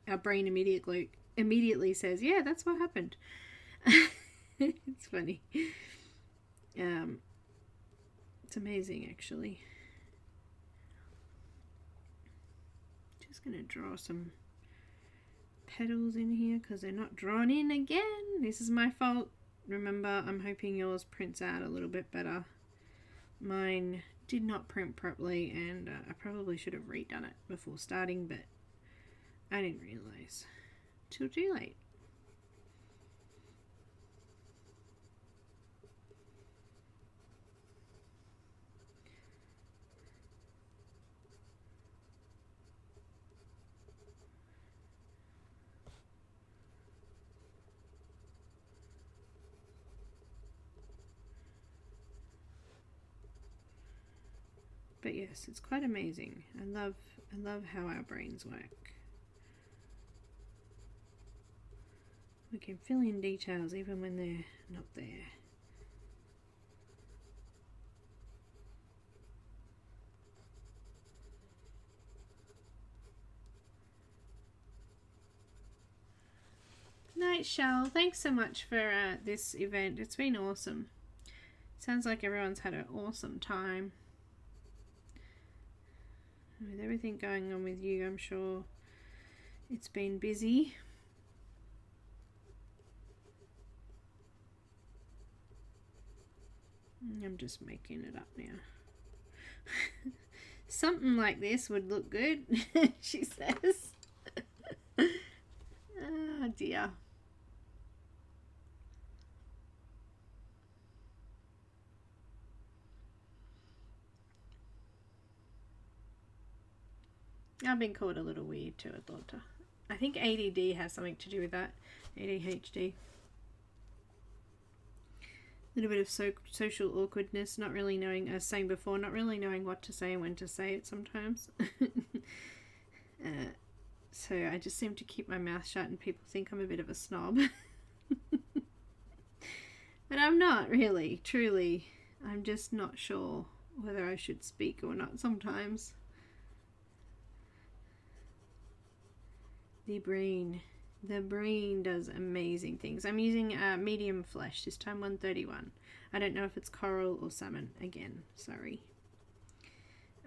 our brain immediately says, yeah, that's what happened. It's funny. It's amazing, actually. Just going to draw some petals in here because they're not drawn in again. This is my fault. Remember, I'm hoping yours prints out a little bit better. Mine did not print properly, and I probably should have redone it before starting, but I didn't realise till too late. But yes, it's quite amazing. I love how our brains work. We can fill in details even when they're not there. Night, Shell. Thanks so much for this event. It's been awesome. Sounds like everyone's had an awesome time. With everything going on with you, I'm sure it's been busy. I'm just making it up now. Something like this would look good, she says. Oh dear. I've been called a little weird too, Atlanta. I think ADD has something to do with that. ADHD. A little bit of social awkwardness, not really knowing, as I was saying before, not really knowing what to say and when to say it sometimes. So I just seem to keep my mouth shut and people think I'm a bit of a snob. But I'm not really, truly. I'm just not sure whether I should speak or not sometimes. The brain does amazing things. I'm using medium flesh, this time 131. I don't know if it's coral or salmon. Again, sorry.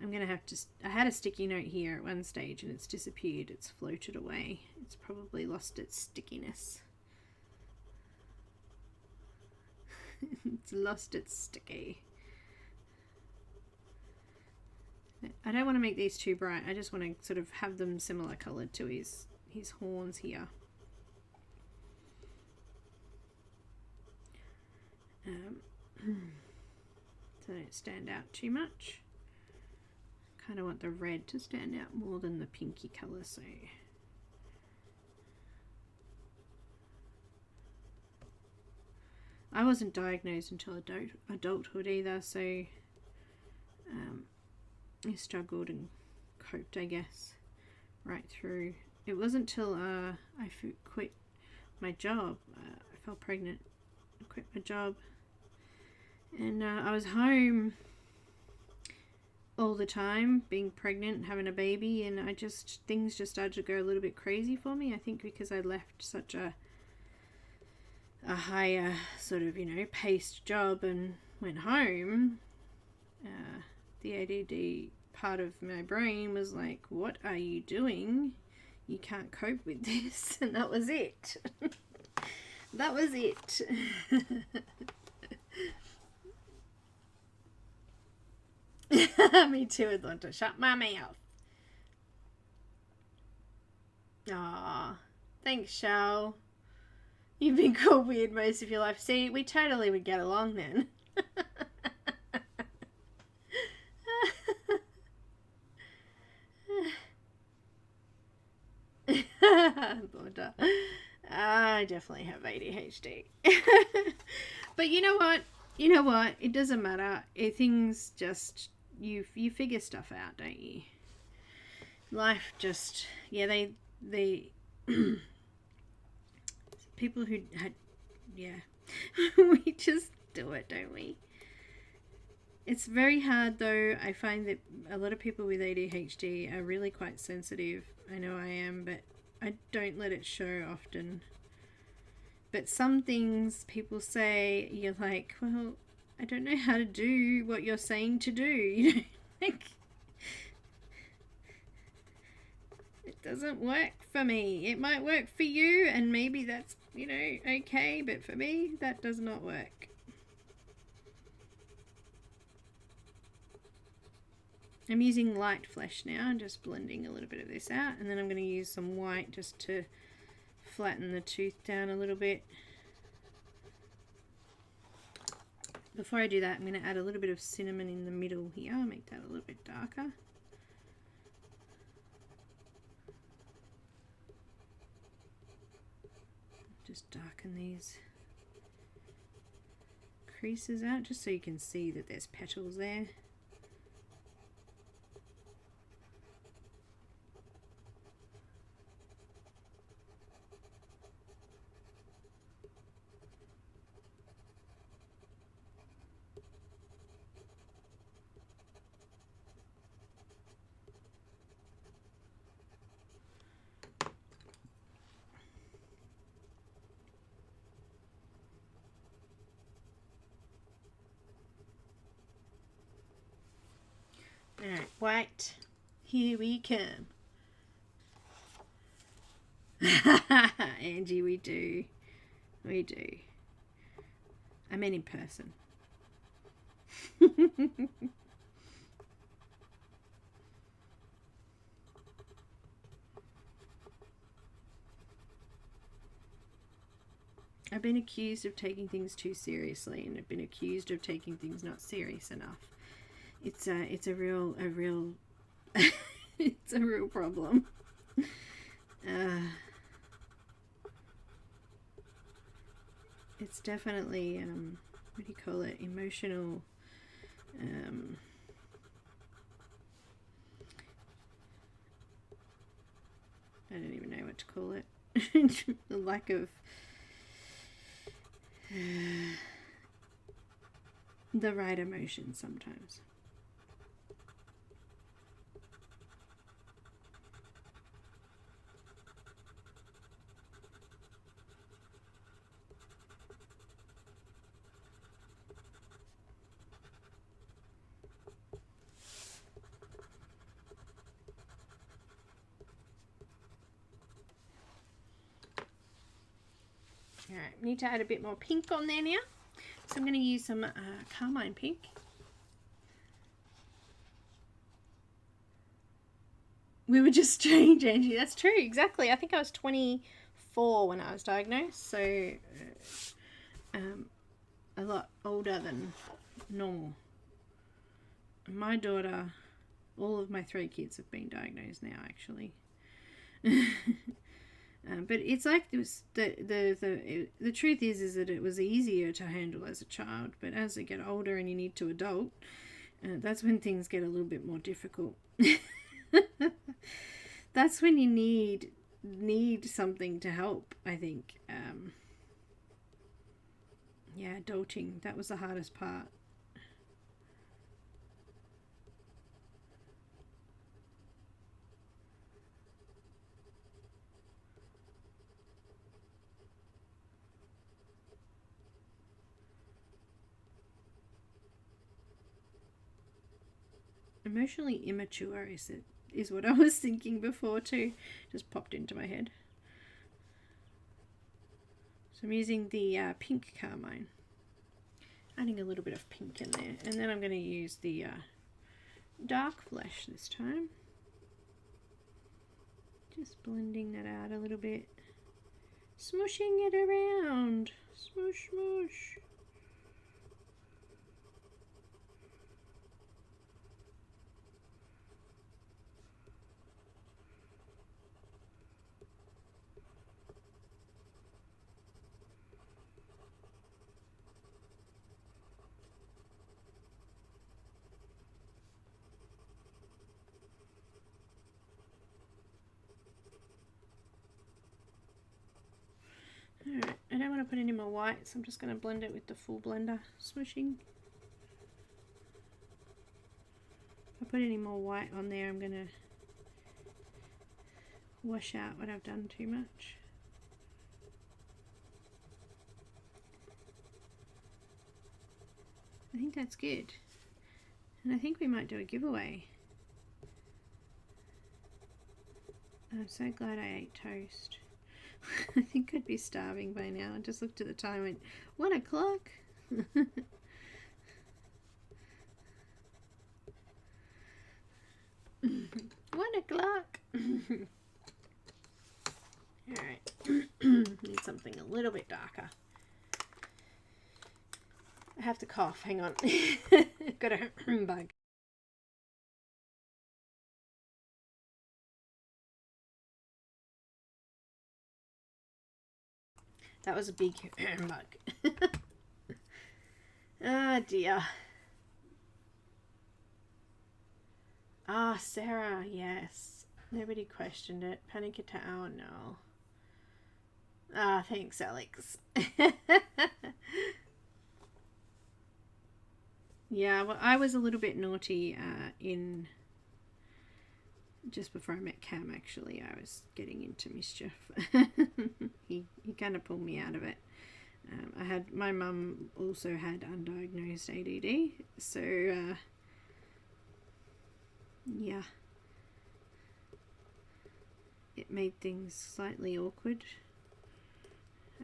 I'm gonna have to, I had a sticky note here at one stage and it's disappeared. It's floated away. It's probably lost its stickiness. It's lost its sticky. I don't want to make these too bright. I just want to sort of have them similar coloured to his horns here. So they don't stand out too much. Kind of want the red to stand out more than the pinky colour, so I wasn't diagnosed until adulthood either, so I struggled and coped, I guess, right through. It wasn't till I quit my job. I fell pregnant, I quit my job, and I was home all the time, being pregnant and having a baby, and things just started to go a little bit crazy for me. I think because I left such a higher sort of, paced job and went home, the ADD part of my brain was like, what are you doing? You can't cope with this. And that was it. That was it. Me too, Atlanta. Shut my mouth. Aw, thanks, Shell. You've been called weird most of your life. See, we totally would get along then. I definitely have ADHD. But you know what? It doesn't matter. Things just, you figure stuff out, don't you? Life just, yeah, they people who had, yeah, we just do it, don't we? It's very hard though. I find that a lot of people with ADHD are really quite sensitive. I know I am, but I don't let it show often. But some things people say, you're like, well, I don't know how to do what you're saying to do. Like, it doesn't work for me. It might work for you, and maybe that's, okay, but for me, that does not work. I'm using light flesh now and just blending a little bit of this out, and then I'm going to use some white just to flatten the tooth down a little bit. Before I do that, I'm going to add a little bit of cinnamon in the middle here, make that a little bit darker. Just darken these creases out just so you can see that there's petals there. Alright, white, here we come. Angie, we do. We do. I mean in person. I've been accused of taking things too seriously, and I've been accused of taking things not serious enough. It's a real it's a real problem. It's definitely what do you call it? Emotional. I don't even know what to call it. The lack of the right emotion sometimes. Alright, need to add a bit more pink on there now. So I'm going to use some carmine pink. We were just strange, Angie. That's true, exactly. I think I was 24 when I was diagnosed, so a lot older than normal. My daughter, all of my 3 kids have been diagnosed now, actually. But it's like it was the truth is that it was easier to handle as a child, but as you get older and you need to adult, that's when things get a little bit more difficult. That's when you need something to help, I think. Yeah, adulting, that was the hardest part. Emotionally immature is what I was thinking before too. Just popped into my head. So I'm using the pink carmine, adding a little bit of pink in there, and then I'm going to use the dark flesh this time. Just blending that out a little bit, smooshing it around, smoosh smoosh. Alright, I don't want to put any more white, so I'm just going to blend it with the full blender, smooshing. If I put any more white on there, I'm going to wash out what I've done too much. I think that's good. And I think we might do a giveaway. I'm so glad I ate toast. I think I'd be starving by now. I just looked at the time and went, 1 o'clock? 1 o'clock. Alright. Need something a little bit darker. I have to cough. Hang on. Got a bug. That was a big bug. Ah, dear. Ah, Sarah, yes. Nobody questioned it. Panic attack. Oh, no. Ah, thanks, Alex. Yeah, well, I was a little bit naughty in... Just before I met Cam, actually, I was getting into mischief. he kind of pulled me out of it. My mum also had undiagnosed ADD, so yeah, it made things slightly awkward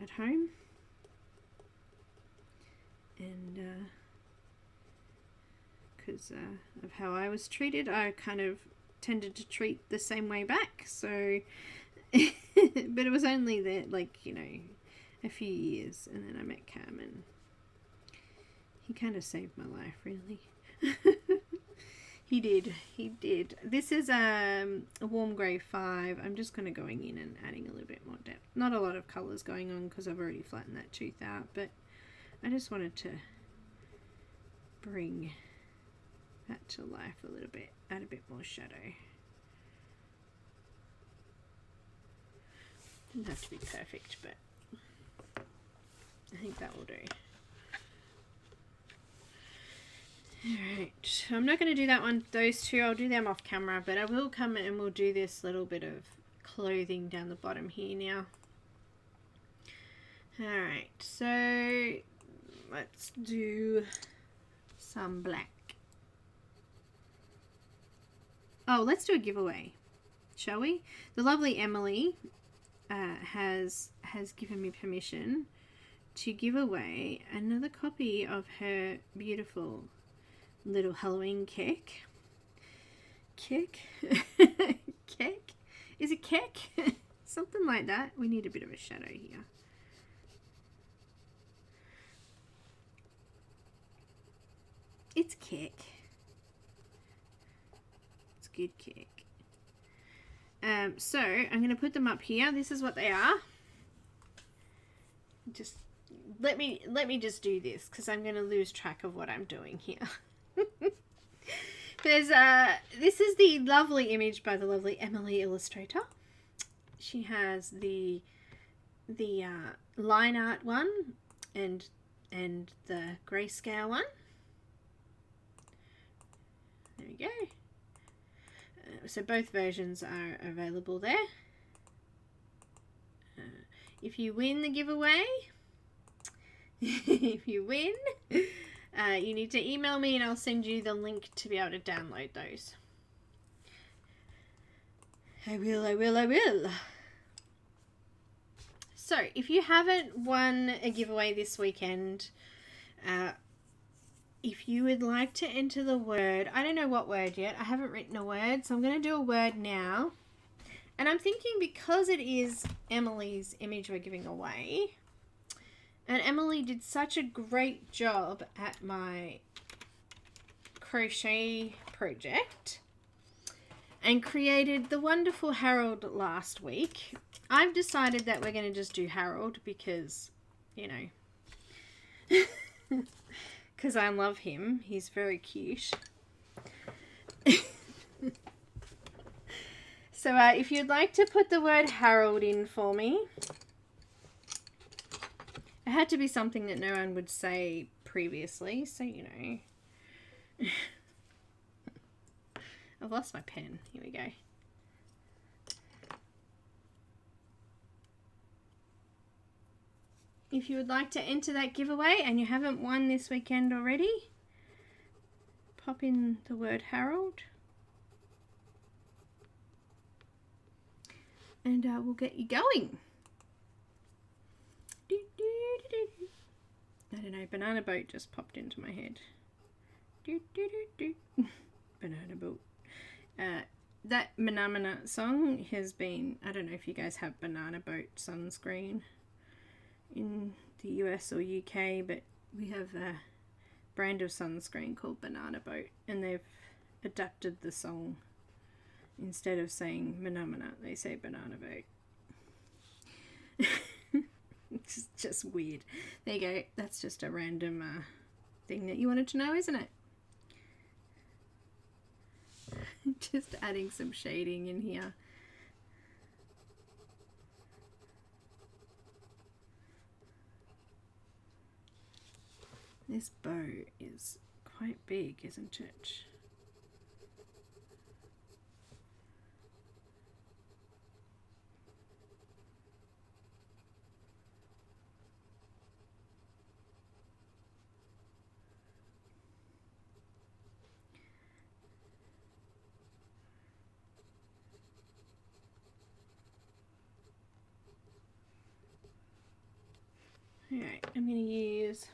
at home, and because of how I was treated, I kind of tended to treat the same way back. So but it was only that, like, you know, a few years, and then I met Cam, and he kind of saved my life, really. He did. This is a warm grey 5. I'm just going to going in and adding a little bit more depth. Not a lot of colours going on because I've already flattened that tooth out, but I just wanted to bring that to life a little bit, add a bit more shadow. Doesn't have to be perfect, but I think that will do. Alright, I'm not going to do that one, those two, I'll do them off camera, but I will come and we'll do this little bit of clothing down the bottom here now. Alright, so let's do some black. Oh, let's do a giveaway, shall we? The lovely Emily has given me permission to give away another copy of her beautiful little Halloween cake. Cake? Cake? Is it cake? Something like that. We need a bit of a shadow here. It's cake. It's good cake. So I'm going to put them up here. This is what they are. Just let me just do this because I'm going to lose track of what I'm doing here. There's this is the lovely image by the lovely Emily Illustrator. She has the line art one and the grayscale one. There we go. So both versions are available there. If you win the giveaway, if you win, you need to email me and I'll send you the link to be able to download those. I will. So if you haven't won a giveaway this weekend, if you would like to enter the word, I don't know what word yet, I haven't written a word, so I'm going to do a word now. And I'm thinking because it is Emily's image we're giving away, and Emily did such a great job at my crochet project and created the wonderful Harold last week, I've decided that we're going to just do Harold because, you know, because I love him. He's very cute. So if you'd like to put the word Harold in for me, it had to be something that no one would say previously, so you know. I've lost my pen. Here we go. If you would like to enter that giveaway and you haven't won this weekend already, pop in the word Harold. And we'll get you going. I don't know, banana boat just popped into my head. Banana boat. that Manamana song has been, I don't know if you guys have Banana Boat sunscreen in the US or UK, but we have a brand of sunscreen called Banana Boat, and they've adapted the song. Instead of saying Manamana, they say Banana Boat. It's just weird. There you go. That's just a random thing that you wanted to know, isn't it? Just adding some shading in here. This bow is quite big, isn't it? Alright, I'm going to use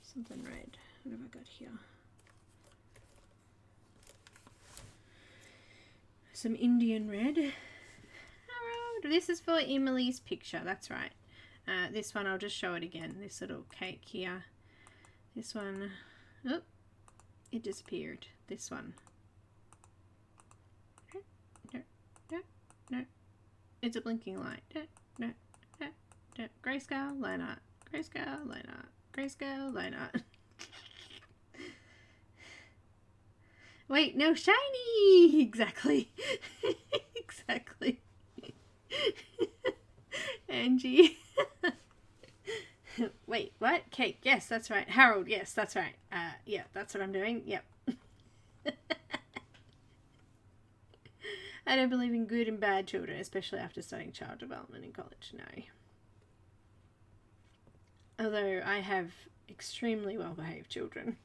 something red. What have I got here? Some Indian red. Harold. This is for Emily's picture, that's right. This one, I'll just show it again. This little cake here. This one, oh, it disappeared. This one. No. It's a blinking light. No. Grayscale, line art. Grayscale, line art. Grayscale, line art. Wait, no, shiny! Exactly. Exactly. Angie. Wait, what? Cake, yes, that's right. Harold, yes, that's right. Yeah, that's what I'm doing. Yep. I don't believe in good and bad children, especially after studying child development in college. No. Although I have extremely well-behaved children.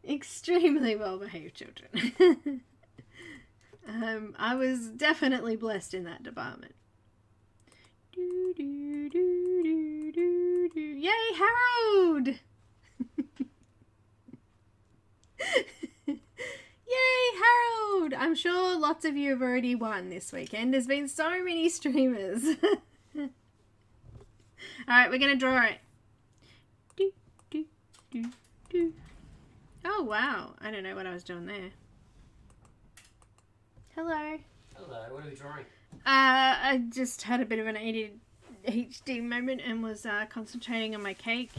Extremely well-behaved children. I was definitely blessed in that department. Yay, Harold! Yay, Harold! I'm sure lots of you have already won this weekend. There's been so many streamers. Alright, we're going to draw it. Oh, wow. I don't know what I was doing there. Hello.
Hello, what are we drawing?
I just had a bit of an ADHD moment and was concentrating on my cake.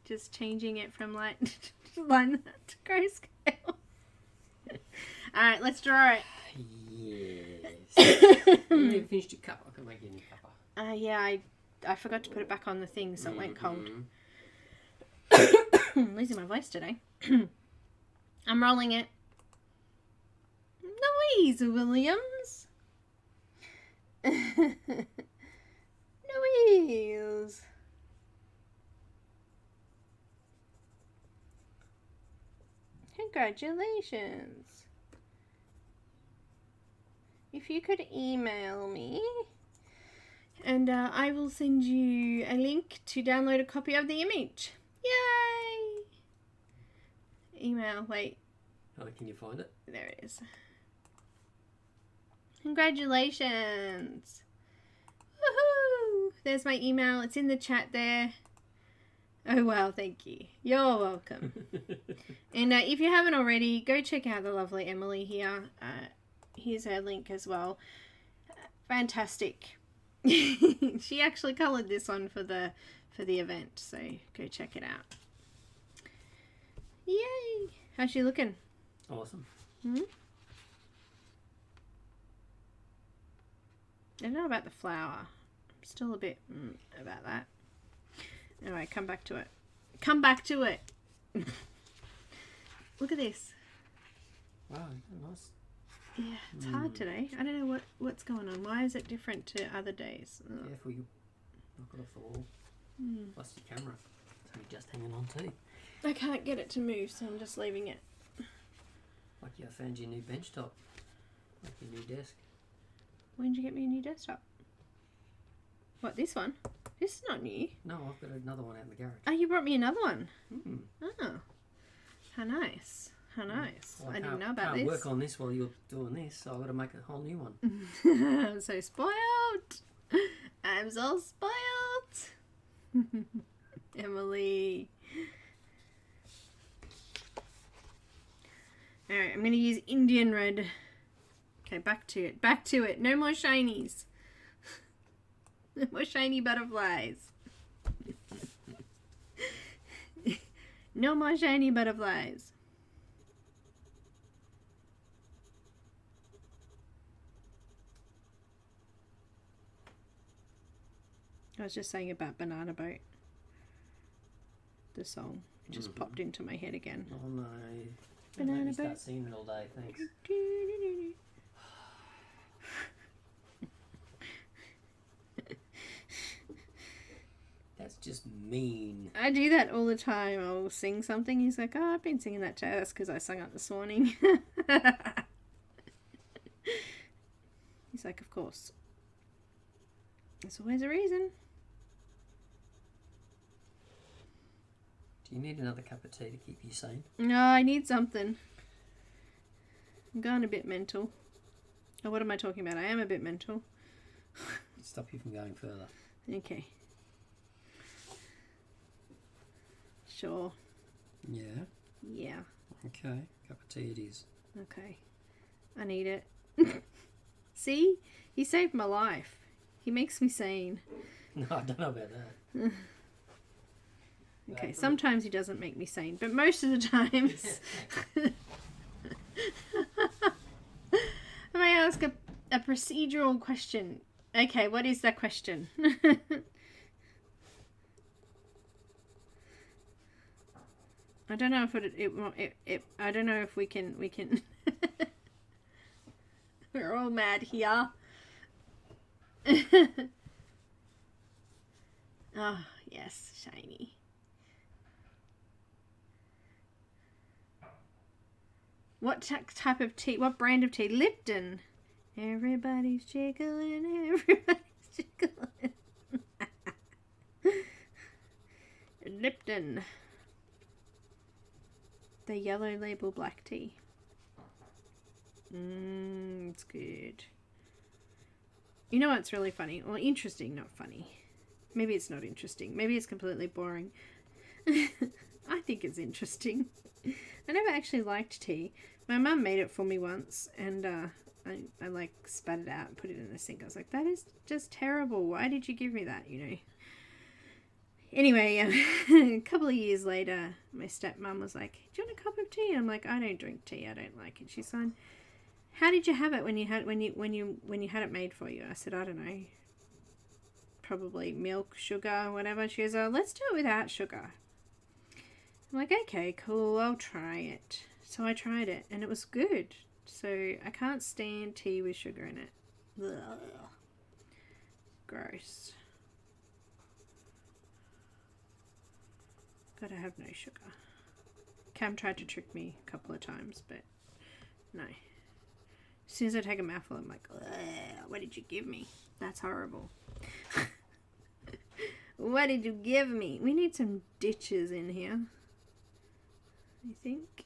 Just changing it from line to grayscale. Alright, let's draw it.
Yes. You haven't finished your cup. I can make you a new cuppa.
Yeah, I forgot to put it back on the thing, so it went cold. Losing my voice today. I'm rolling it. Louise Williams. Louise. Congratulations. If you could email me, and I will send you a link to download a copy of the image. Yay! Email, wait.
Oh, can you find it?
There it is. Congratulations. Woohoo! There's my email. It's in the chat there. Oh, wow, thank you. You're welcome. And if you haven't already, go check out the lovely Emily here. Here's her link as well. Fantastic. She actually coloured this one for the event, so go check it out. Yay! How's she looking?
Awesome.
Hmm? I don't know about the flower. I'm still a bit about that. Anyway, come back to it. Come back to it! Look at this.
Wow, nice.
Yeah, it's hard today. I don't know what's going on. Why is it different to other days?
Ugh. Careful, you knock it off the wall. Plus your camera. It's only just hanging on too.
I can't get it to move, so I'm just leaving it.
Like you found your new bench top. Like your new desk.
When did you get me a new desktop? What, this one? This is not new.
No, I've got another one out in the garage.
Oh, you brought me another one?
Mm.
Oh, how nice. How nice.
Well,
I didn't know about
can't
this.
work on this while you're doing this, so I've got to make a whole new one.
I'm so spoiled. I'm so spoiled. Emily. Alright, I'm going to use Indian red. Okay, back to it. Back to it. No more shinies. No more shiny butterflies. No more shiny butterflies. I was just saying about Banana Boat. The song. It just popped into my head again.
Oh no.
Banana
Maybe start
Boat.
singing it all day, thanks. That's just mean.
I do that all the time. I'll sing something. He's like, oh, I've been singing that to us because I sung it this morning. He's like, of course. There's always a reason.
Do you need another cup of tea to keep you sane?
No, I need something. I'm going a bit mental. Oh, what am I talking about? I am a bit mental.
Stop you from going further.
Okay. Sure.
Yeah.
Yeah.
Okay. Cup of tea it is.
Okay. I need it. See? He saved my life. He makes me sane.
No, I don't know about that.
Okay, sometimes he doesn't make me sane, but most of the times... I may ask a procedural question. Okay, what is that question? I don't know if it I don't know if we can we're all mad here. Oh, yes, shiny. What type of tea? What brand of tea? Lipton. Everybody's jiggling. Everybody's jiggling. Lipton. The yellow label black tea. It's good. You know what's really funny? Well, interesting, not funny. Maybe it's not interesting. Maybe it's completely boring. I think it's interesting. I never actually liked tea. My mum made it for me once, and I like spat it out and put it in the sink. I was like, that is just terrible. Why did you give me that, you know? Anyway, a couple of years later, my stepmom was like, do you want a cup of tea? I'm like, I don't drink tea. I don't like it. She's like, how did you have it when you had it made for you? I said, I don't know. Probably milk, sugar, whatever. She goes, oh, let's do it without sugar. I'm like, okay, cool, I'll try it. So I tried it, and it was good. So I can't stand tea with sugar in it. Ugh. Gross. Gotta have no sugar. Cam tried to trick me a couple of times, but no. As soon as I take a mouthful, I'm like, what did you give me? That's horrible. What did you give me? We need some ditches in here, I think.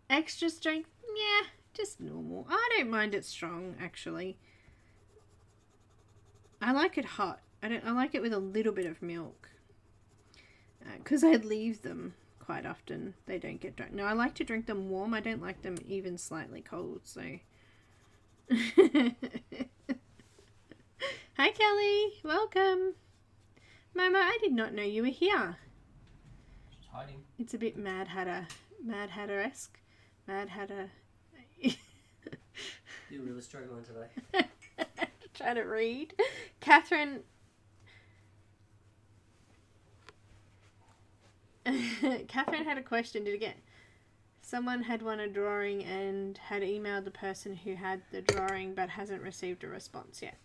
Extra strength? Yeah, just normal. I don't mind it strong, actually. I like it hot. I like it with a little bit of milk. Because I leave them quite often. They don't get drunk. No, I like to drink them warm. I don't like them even slightly cold, so... Hi, Kelly. Welcome. Momo, I did not know you were here.
Just hiding.
It's a bit Mad Hatter-esque. Mad Hatter.
You're really struggling today.
Trying to read. Catherine had a question. Did it get... Someone had won a drawing and had emailed the person who had the drawing but hasn't received a response yet.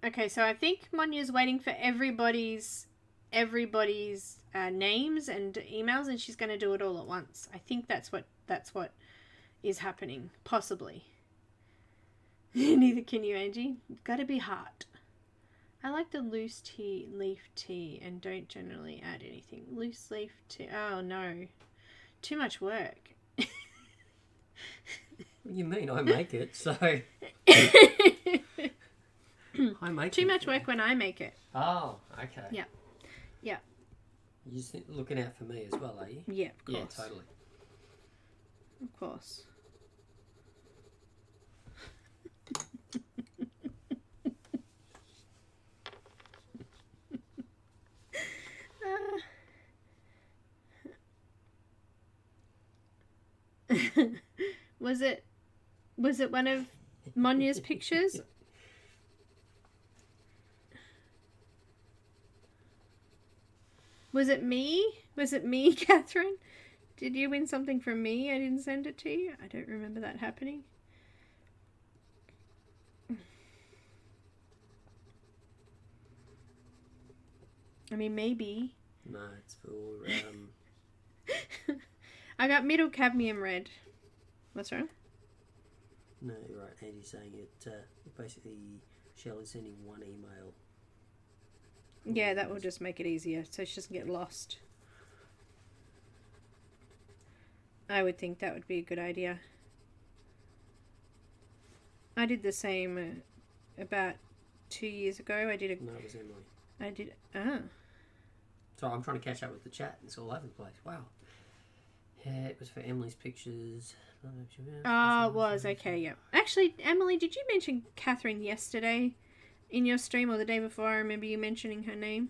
Okay, so I think Monya's waiting for everybody's everybody's names and emails, and she's going to do it all at once. I think that's what is happening, possibly. Neither can you, Angie. Got to be hot. I like the loose leaf tea and don't generally add anything. Loose leaf tea. Oh no, too much work.
What do you mean? I make it, so I make
Too
it.
much work when I make it.
Oh, okay.
Yeah. Yeah.
You're just looking out for me as well, are you?
Yeah, of course.
Yeah, totally.
Of course. Was it one of Monya's pictures? Was it me? Was it me, Catherine? Did you win something from me? I didn't send it to you. I don't remember that happening. I mean, maybe.
No, it's for
I got middle cadmium red. What's wrong?
No, you're right. Andy's saying it. Basically, Shelley's sending one email.
Yeah, that will just make it easier, so she doesn't get lost. I would think that would be a good idea. I did the same about 2 years ago.
No, it was Emily.
I did. Ah.
So I'm trying to catch up with the chat. It's all over the place. Wow. Yeah, it was for Emily's pictures.
Oh, it was. Okay, yeah. Actually, Emily, did you mention Catherine yesterday in your stream or the day before? I remember you mentioning her name.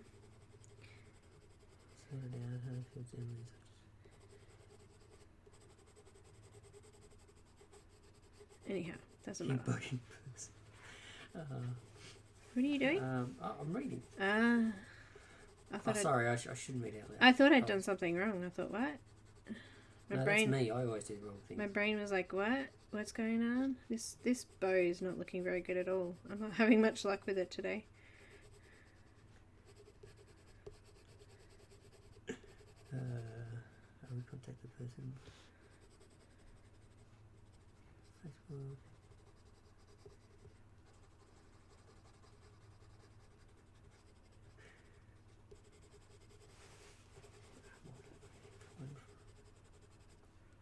Anyhow, doesn't matter. What are you doing?
I'm reading.
I thought
sorry, I shouldn't read out loud.
I thought I'd done something wrong. I thought, what?
That's me. I always do the wrong thing.
My brain was like, what? What's going on? This bow is not looking very good at all. I'm not having much luck with it today.
I will contact the person. Facebook.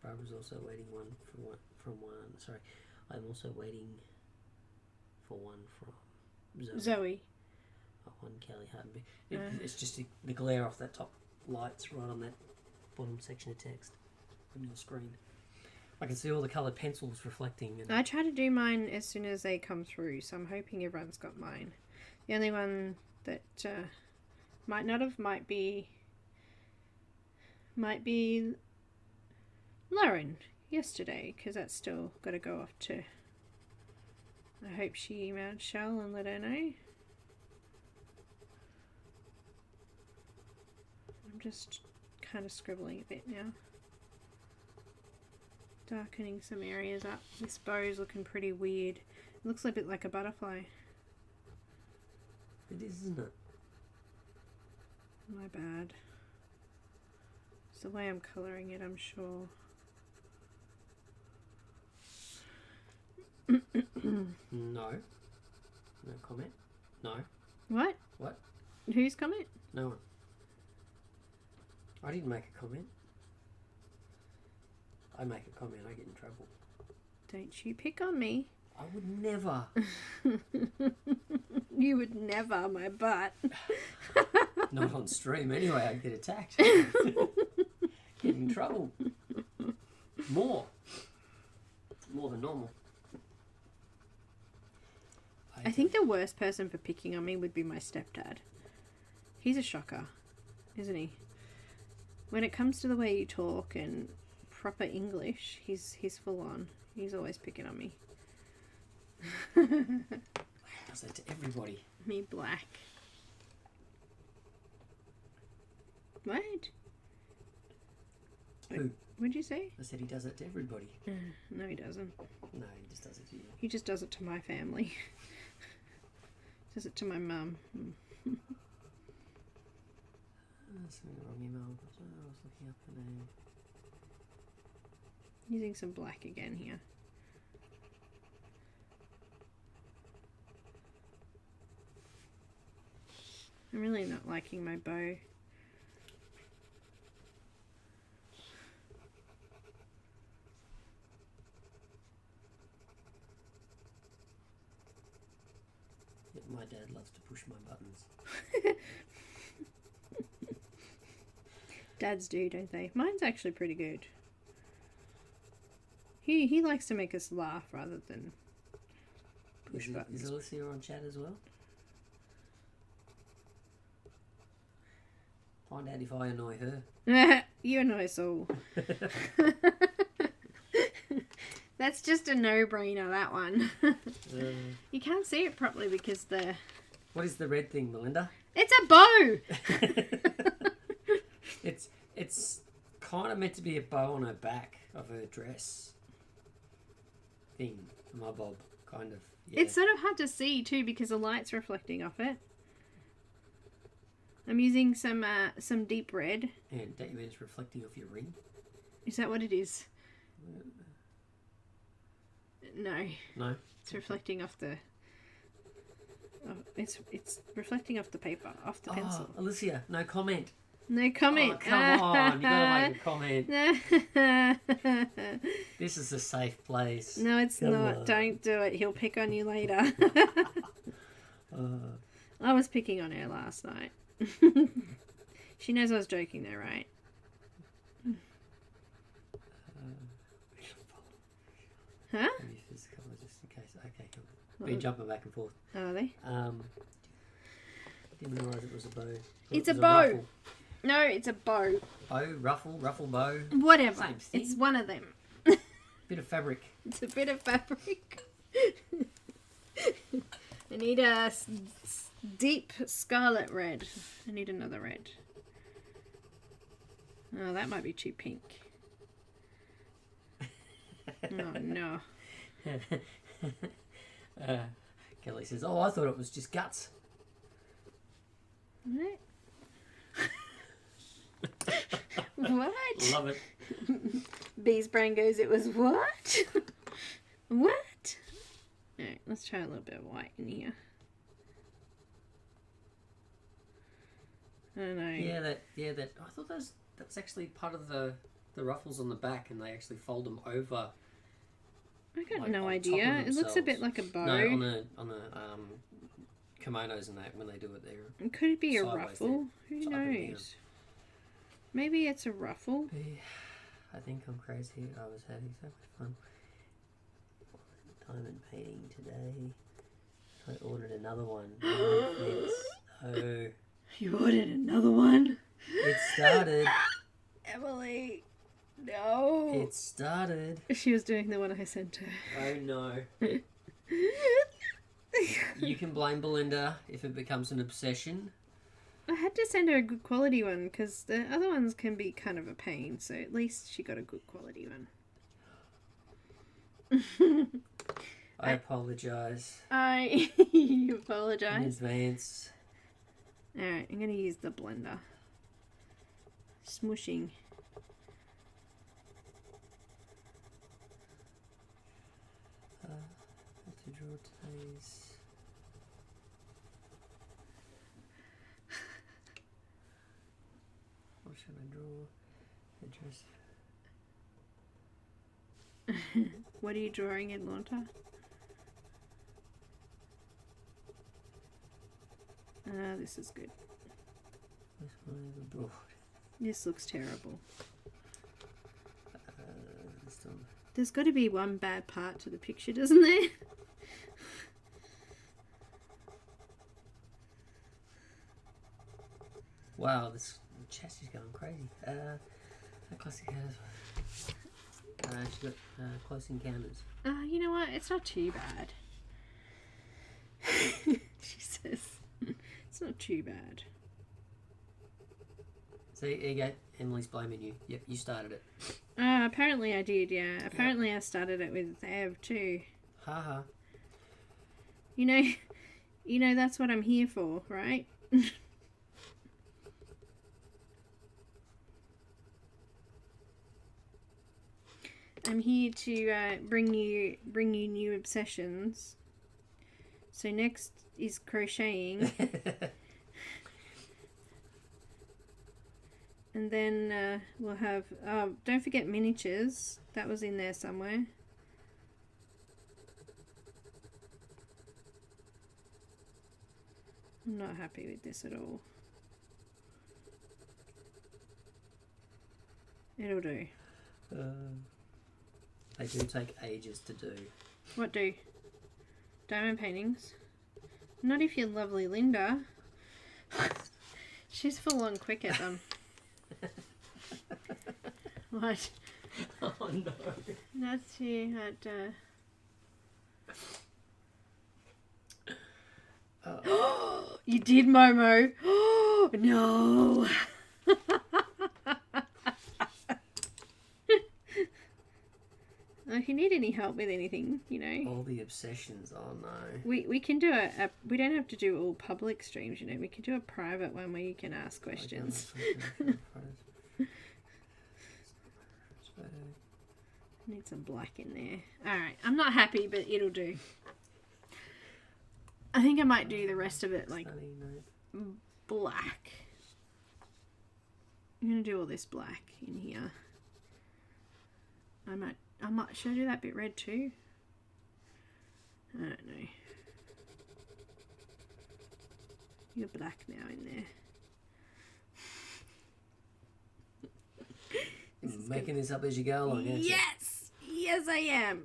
Barbara's also waiting from one. Sorry, I'm also waiting for one from
Zoe.
One Kelly Hardenby. It's just the glare off that top light's right on that bottom section of text on your screen. I can see all the coloured pencils reflecting. And
I try to do mine as soon as they come through, so I'm hoping everyone's got mine. The only one that might not have might be Lauren yesterday, because that's still got to go off to. I hope she emailed Shell and let her know. I'm just kind of scribbling a bit now. Darkening some areas up. This bow is looking pretty weird. It looks a bit like a butterfly.
It is, isn't it?
My bad. It's the way I'm colouring it, I'm sure.
No. No comment. No.
What?
What?
Whose comment?
No one. I didn't make a comment. I make a comment, I get in trouble.
Don't you pick on me.
I would never.
You would never, my butt.
Not on stream anyway, I'd get attacked. Get in trouble. More than normal.
I think the worst person for picking on me would be my stepdad. He's a shocker, isn't he? When it comes to the way you talk and proper English, he's full on. He's always picking on me.
Does that to everybody.
Me black. What?
Who?
What'd you say?
I said he does it to everybody.
No, he doesn't.
No, he just does it to you.
He just does it to my family. Does it to my mum.
That's the wrong email. I was looking up the name.
Using some black again here. I'm really not liking my bow.
Yeah, my dad loves to push my buttons.
Dads do, don't they? Mine's actually pretty good. He likes to make us laugh rather than push buttons.
Is Alicia on chat as well? Find out if I annoy her.
You annoy us all. That's just a no-brainer, that one. You can't see it properly because the...
What is the red thing, Melinda?
It's a bow!
It's kind of meant to be a bow on her back of her dress thing. My bob, kind of. Yeah.
It's sort of hard to see too because the light's reflecting off it. I'm using some deep red.
And don't you mean it's reflecting off your ring?
Is that what it is? No.
No.
It's reflecting off the... Oh, it's reflecting off the paper, off the pencil.
Alicia, no comment.
No comment.
Oh, come on, you gotta make a comment. This is a safe place.
No, it's
Come
not.
on.
Don't do it. He'll pick on you later. I was picking on her last night. She knows I was joking though, right? Huh?
Just in case. Okay, cool. Been jumping back and forth.
Are they?
Didn't realise it was a bow.
It's a
It was
bow.
ruffle.
No, it's a bow.
Bow, ruffle, bow.
Whatever.
Same thing.
It's one of them.
Bit of fabric.
It's a bit of fabric. I need a deep scarlet red. I need another red. Oh, that might be too pink. Oh, no.
Kelly says, "Oh, I thought it was just guts."
What? What?
Love it.
Bee's brain goes, it was what? What? Alright, let's try a little bit of white in here. I don't know.
Yeah, that. I thought that's actually part of the ruffles on the back, and they actually fold them over.
I got
like,
no
on
idea.
top of
It looks a bit
themselves.
like a bow.
No, on the kimonos and that when they do it there.
Could it be a
sideways
ruffle? Who
It's up and down.
knows? Maybe it's a ruffle.
I think I'm crazy. I was having so much fun. Diamond painting today. I ordered another one. Oh,
You ordered another one?
it started.
Emily, no.
It started.
She was doing the one I sent her.
Oh no. You can blame Belinda if it becomes an obsession.
I had to send her a good quality one because the other ones can be kind of a pain, so at least she got a good quality one.
I apologise
You
in
apologise.
advance.
Alright, I'm going to use the blender. Smushing.
Have to draw today's. What should I draw?
What are you drawing in Launter? This is good.
This one I haven't brought.
This looks terrible.
This one.
There's got to be one bad part to the picture, doesn't there?
Wow, this chest is going crazy. That classic has. She's got close encounters.
You know what? It's not too bad. She says. It's not too bad.
See, there you go. Emily's blaming you. Yep, you started it.
Apparently I did, yeah. Apparently I started it with Ev too.
Ha.
You know that's what I'm here for, right? I'm here to bring you new obsessions. So next is crocheting. And then we'll have, don't forget miniatures. That was in there somewhere. I'm not happy with this at all. It'll do.
They do take ages to do.
What do? Diamond paintings? Not if you're lovely Linda. She's full on quick at them. What?
Oh no.
That's here at You did, Momo. Oh no. If you need any help with anything, you know.
All the obsessions, oh no.
We can do we don't have to do all public streams, you know. We can do a private one where you can ask questions. Need some black in there. Alright, I'm not happy, but it'll do. I think I might do the rest of it like black. I'm going to do all this black in here. I might, should I do that bit red too? I don't know. You're black now in there.
Making this up as you go along, aren't you?
Yes! Yes, I am.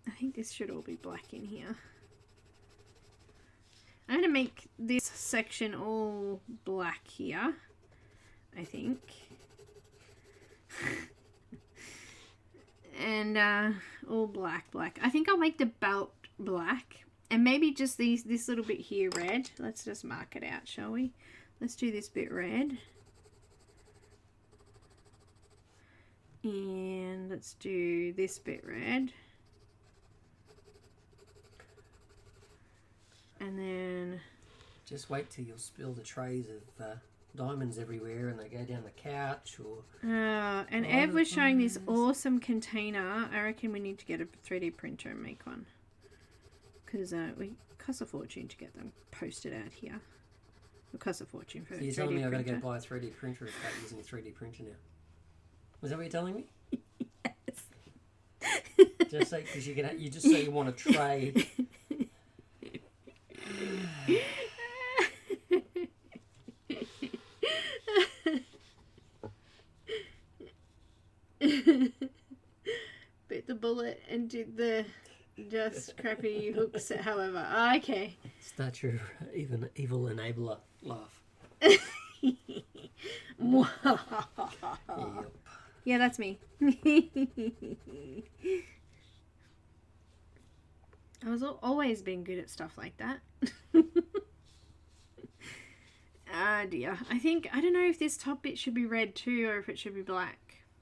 I think this should all be black in here. I'm going to make this section all black here, I think. And all black. I think I'll make the belt black. And maybe just this little bit here red. Let's just mark it out, shall we? Let's do this bit red. And let's do this bit red. And then...
Just wait till you'll spill the trays of diamonds everywhere and they go down the couch or...
and Ev was showing this awesome container. I reckon we need to get a 3D printer and make one. Because it costs a fortune to get them posted out here. It costs a fortune for a 3D printer.
So you're telling me I've got to go buy a 3D printer and start using a 3D printer now? Was that what you're telling me?
Yes.
Just say, because you just say you want a tray...
Bit the bullet and did the just crappy hooks, however. Okay.
Start your evil enabler laugh. Yep.
Yeah, that's me. I was always been good at stuff like that. Ah dear. I don't know if this top bit should be red too or if it should be black.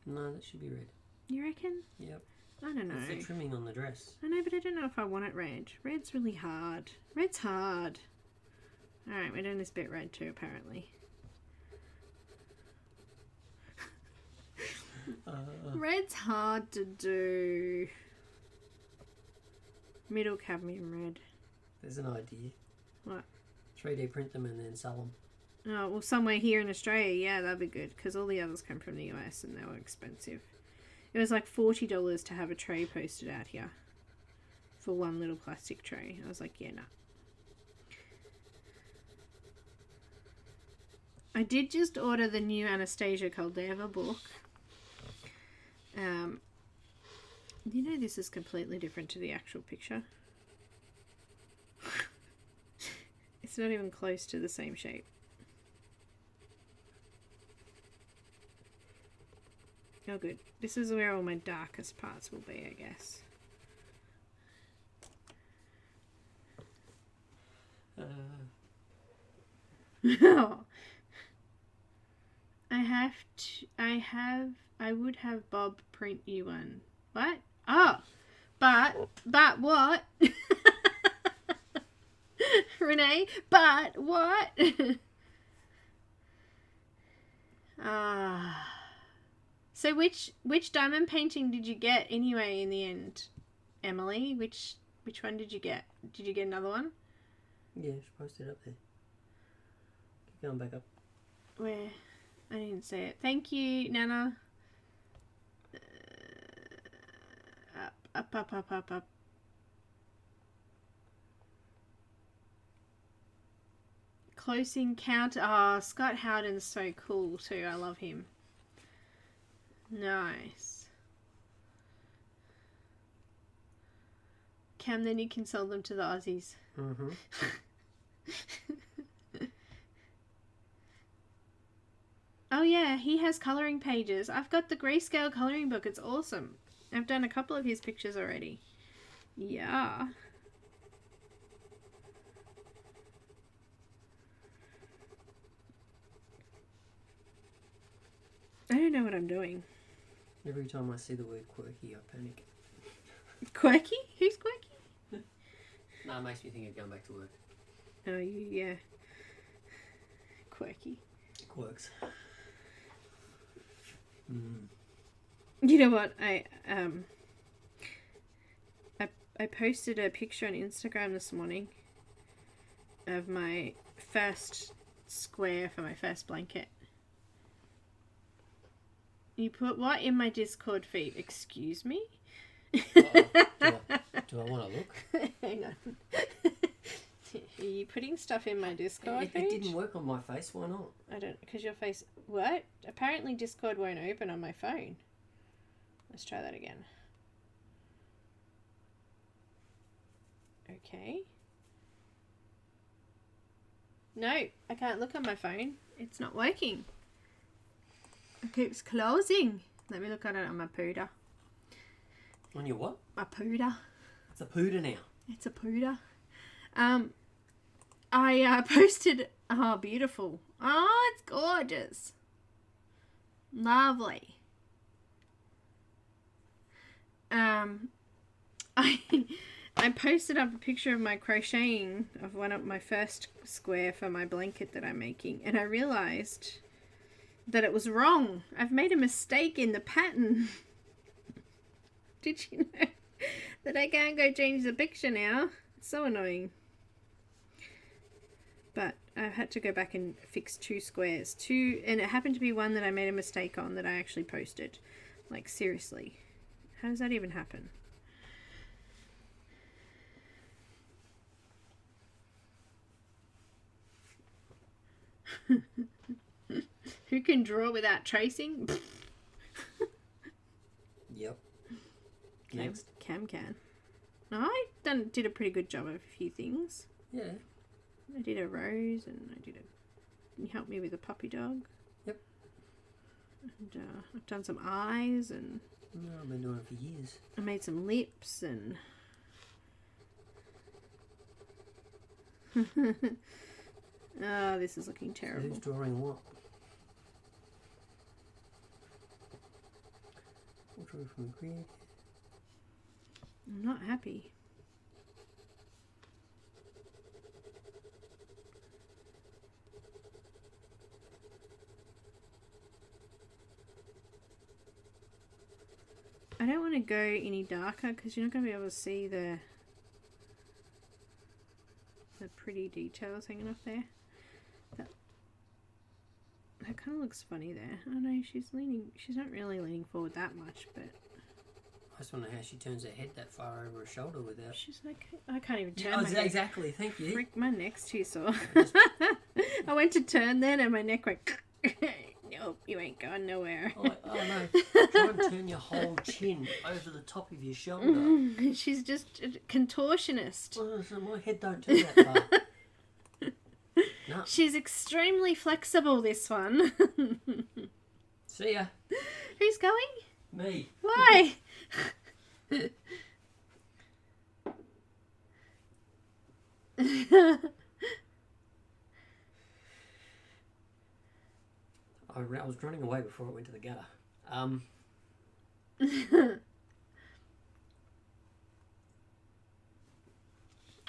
No, that should be red.
You reckon?
Yep.
I don't know.
It's the trimming on the dress.
I know, but I don't know if I want it red. Red's really hard. Red's hard. Alright, we're doing this bit red too, apparently. Red's hard to do. Middle cadmium red.
There's an idea.
What?
3D print them and then sell them.
Oh, well, somewhere here in Australia, yeah, that'd be good. Because all the others come from the US and they were expensive. It was like $40 to have a tray posted out here. For one little plastic tray. I was like, yeah, nah. I did just order the new Anastasia Caldeva book. You know this is completely different to the actual picture. It's not even close to the same shape. Oh good. This is where all my darkest parts will be, I guess. I would have Bob print you one. What? Oh, but what? Renee, but what? So which diamond painting did you get anyway in the end, Emily? Which one did you get? Did you get another one?
Yeah, she posted it up there. Keep going back up.
Where? I didn't see it. Thank you, Neenah. Up. Close Encounter. Oh, Scott Howden's so cool too. I love him. Nice. Cam, then you can sell them to the Aussies.
Mm-hmm.
Oh yeah, he has colouring pages. I've got the grayscale colouring book. It's awesome. I've done a couple of his pictures already. Yeah. I don't know what I'm doing.
Every time I see the word quirky, I panic.
Quirky? Who's quirky?
No, it makes me think of going back to work.
Oh, yeah. Quirky.
Quirks.
You know what? I posted a picture on Instagram this morning of my first square for my first blanket. You put what in my Discord feed? Excuse me?
Do I want to look?
Hang on. Are you putting stuff in my Discord
It
feed?
didn't work on my face. Why not?
I don't, because your face... What? Apparently Discord won't open on my phone. Let's try that again. Okay. No, I can't look on my phone. It's not working. It keeps closing. Let me look at it on my pooter.
On your what?
My pooter.
It's a pooter now.
It's a pooter. I posted... Oh, beautiful. Oh, it's gorgeous. Lovely. I posted up a picture of my crocheting of one of my first square for my blanket that I'm making, and I realized that it was wrong. I've made a mistake in the pattern. Did you know that I can't go change the picture now? It's so annoying. But I had to go back and fix two squares. And it happened to be one that I made a mistake on that I actually posted. Like, seriously. How does that even happen? Who can draw without tracing?
Yep. Next.
Cam can. I did a pretty good job of a few things.
Yeah.
I did a rose and I did a... You helped me with a puppy dog.
Yep.
And I've done some eyes and...
No, I've been doing it for years.
I made some lips and... Oh, this is looking terrible.
So who's drawing what? I'll draw from a grid.
I'm not happy. I don't want to go any darker because you're not going to be able to see the pretty details hanging off there. That kind of looks funny there. Oh no, she's not really leaning forward that much, but...
I just wonder how she turns her head that far over her shoulder without...
She's like, I can't even turn
Oh,
my head.
exactly, thank you.
Freak, my neck's too sore. I went to turn then and my neck went... Nope, you ain't going nowhere.
Oh no, try and turn your whole chin over the top of your shoulder.
She's just a contortionist.
Oh, so my head don't turn that far. No.
She's extremely flexible, this one.
See ya.
Who's going?
Me.
Why?
I was running away before it went to the gutter.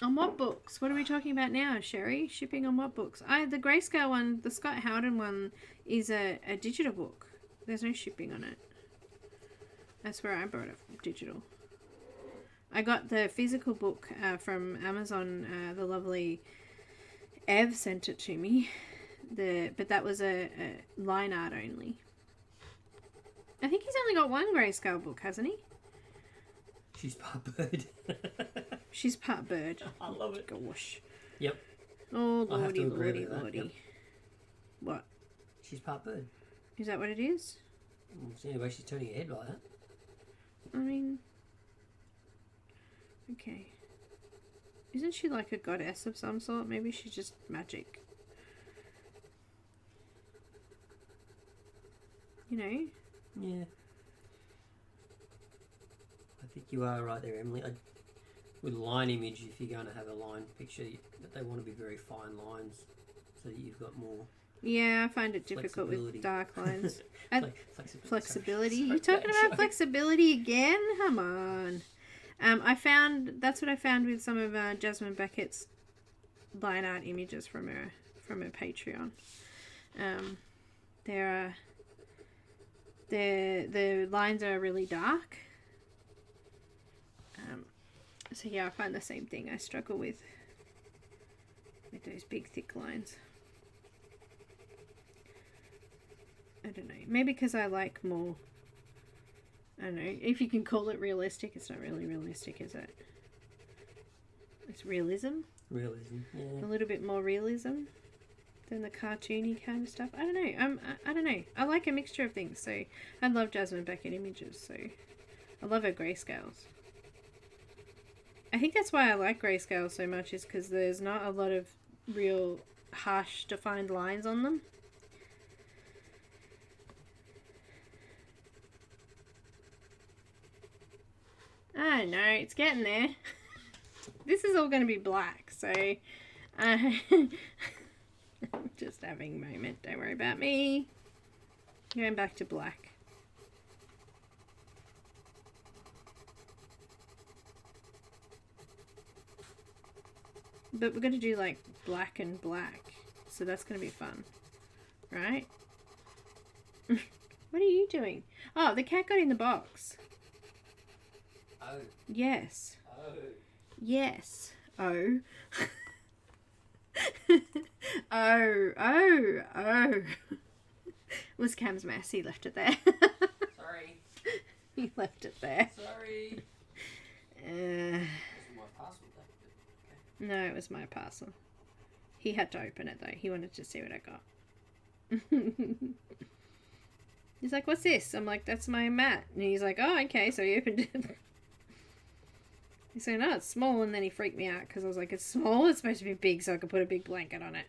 On what books? What are we talking about now, Sherry? Shipping on what books? The grayscale one, the Scott Howden one, is a digital book. There's no shipping on it. I swear I brought it digital. I got the physical book from Amazon. The lovely Ev sent it to me. But that was a line art only. I think he's only got one grayscale book, hasn't he?
She's part bird.
She's part bird.
I love it.
Gosh.
Yep.
Oh,
I have to
lordy,
agree
lordy,
with that,
lordy.
yep.
What?
She's part bird.
Is that what it is?
So anyway, she's turning her head like that.
I mean... Okay. Isn't she like a goddess of some sort? Maybe she's just magic. You know?
Yeah. I think you are right there, Emily. With line image, if you're going to have a line picture, they want to be very fine lines so that you've got more...
Yeah, I find it difficult with dark lines. Flexibility.
Sorry,
You talking about flexibility again? Come on. That's what I found with some of Jasmine Beckett's line art images from her Patreon. The lines are really dark. So yeah, I find the same thing. I struggle with those big thick lines. I don't know. Maybe because I like more... I don't know. If you can call it realistic, it's not really realistic, is it? It's realism.
Realism, yeah.
A little bit more realism than the cartoony kind of stuff. I don't know. I don't know. I like a mixture of things. So I love Jasmine Beckett images. So I love her grayscales. I think that's why I like grayscale so much, is because there's not a lot of real harsh defined lines on them. I don't know, it's getting there. This is all going to be black, so I'm just having a moment. Don't worry about me. Going back to black. But we're going to do like black and black, so that's going to be fun, right? What are you doing? Oh, the cat got in the box.
Oh.
Yes.
Oh.
Yes. Oh. Oh. Was Cam's mess. He left it there.
Sorry.
He left it there.
Sorry. My parcel left it. Okay.
No, it was my parcel. He had to open it though. He wanted to see what I got. He's like, what's this? I'm like, that's my mat. And he's like, oh, okay. So he opened it. He said, no, it's small. And then he freaked me out because I was like, it's small. It's supposed to be big so I could put a big blanket on it.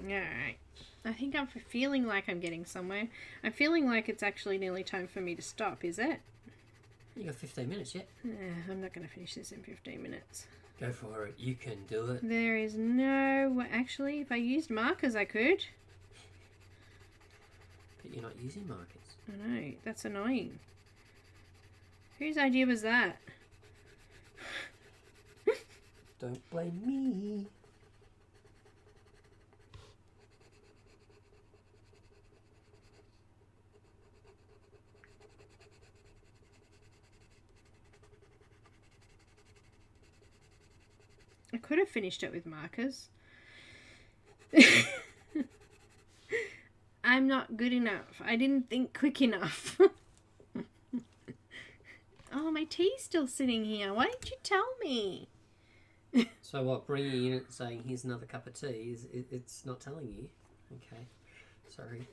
Alright. I think I'm feeling like I'm getting somewhere. I'm feeling like it's actually nearly time for me to stop, is it?
You got 15 minutes yet?
I'm not going to finish this in 15 minutes.
Go for it. You can do it.
There is no... Actually, if I used markers, I could.
But you're not using markers.
I know. That's annoying. Whose idea was that?
Don't blame me.
I could have finished it with markers. I'm not good enough. I didn't think quick enough. Oh, my tea's still sitting here. Why didn't you tell me?
So what, bringing in it saying here's another cup of tea, it's not telling you? Okay, sorry.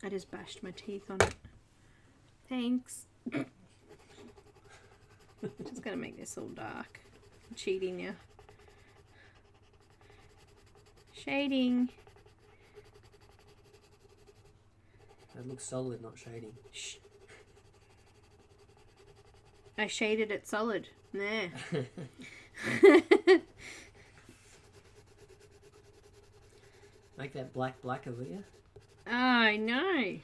I just bashed my teeth on it. Thanks. Just gonna make this all dark. I'm cheating you. Shading.
It looks solid, not shading.
Shh. I shaded it solid. There.
Make that black blacker, will you?
Oh, I know. I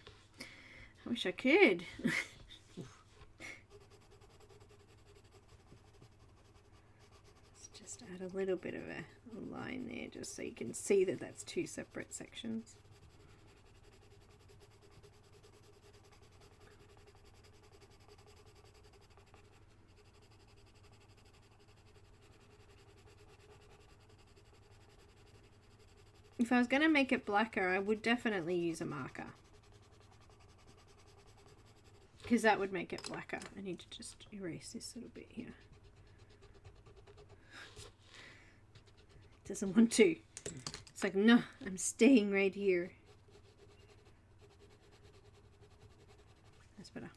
wish I could. Let's just add a little bit of a line there just so you can see that that's two separate sections. If I was going to make it blacker, I would definitely use a marker. Because that would make it blacker. I need to just erase this little bit here. It doesn't want to. It's like, no, I'm staying right here. That's better.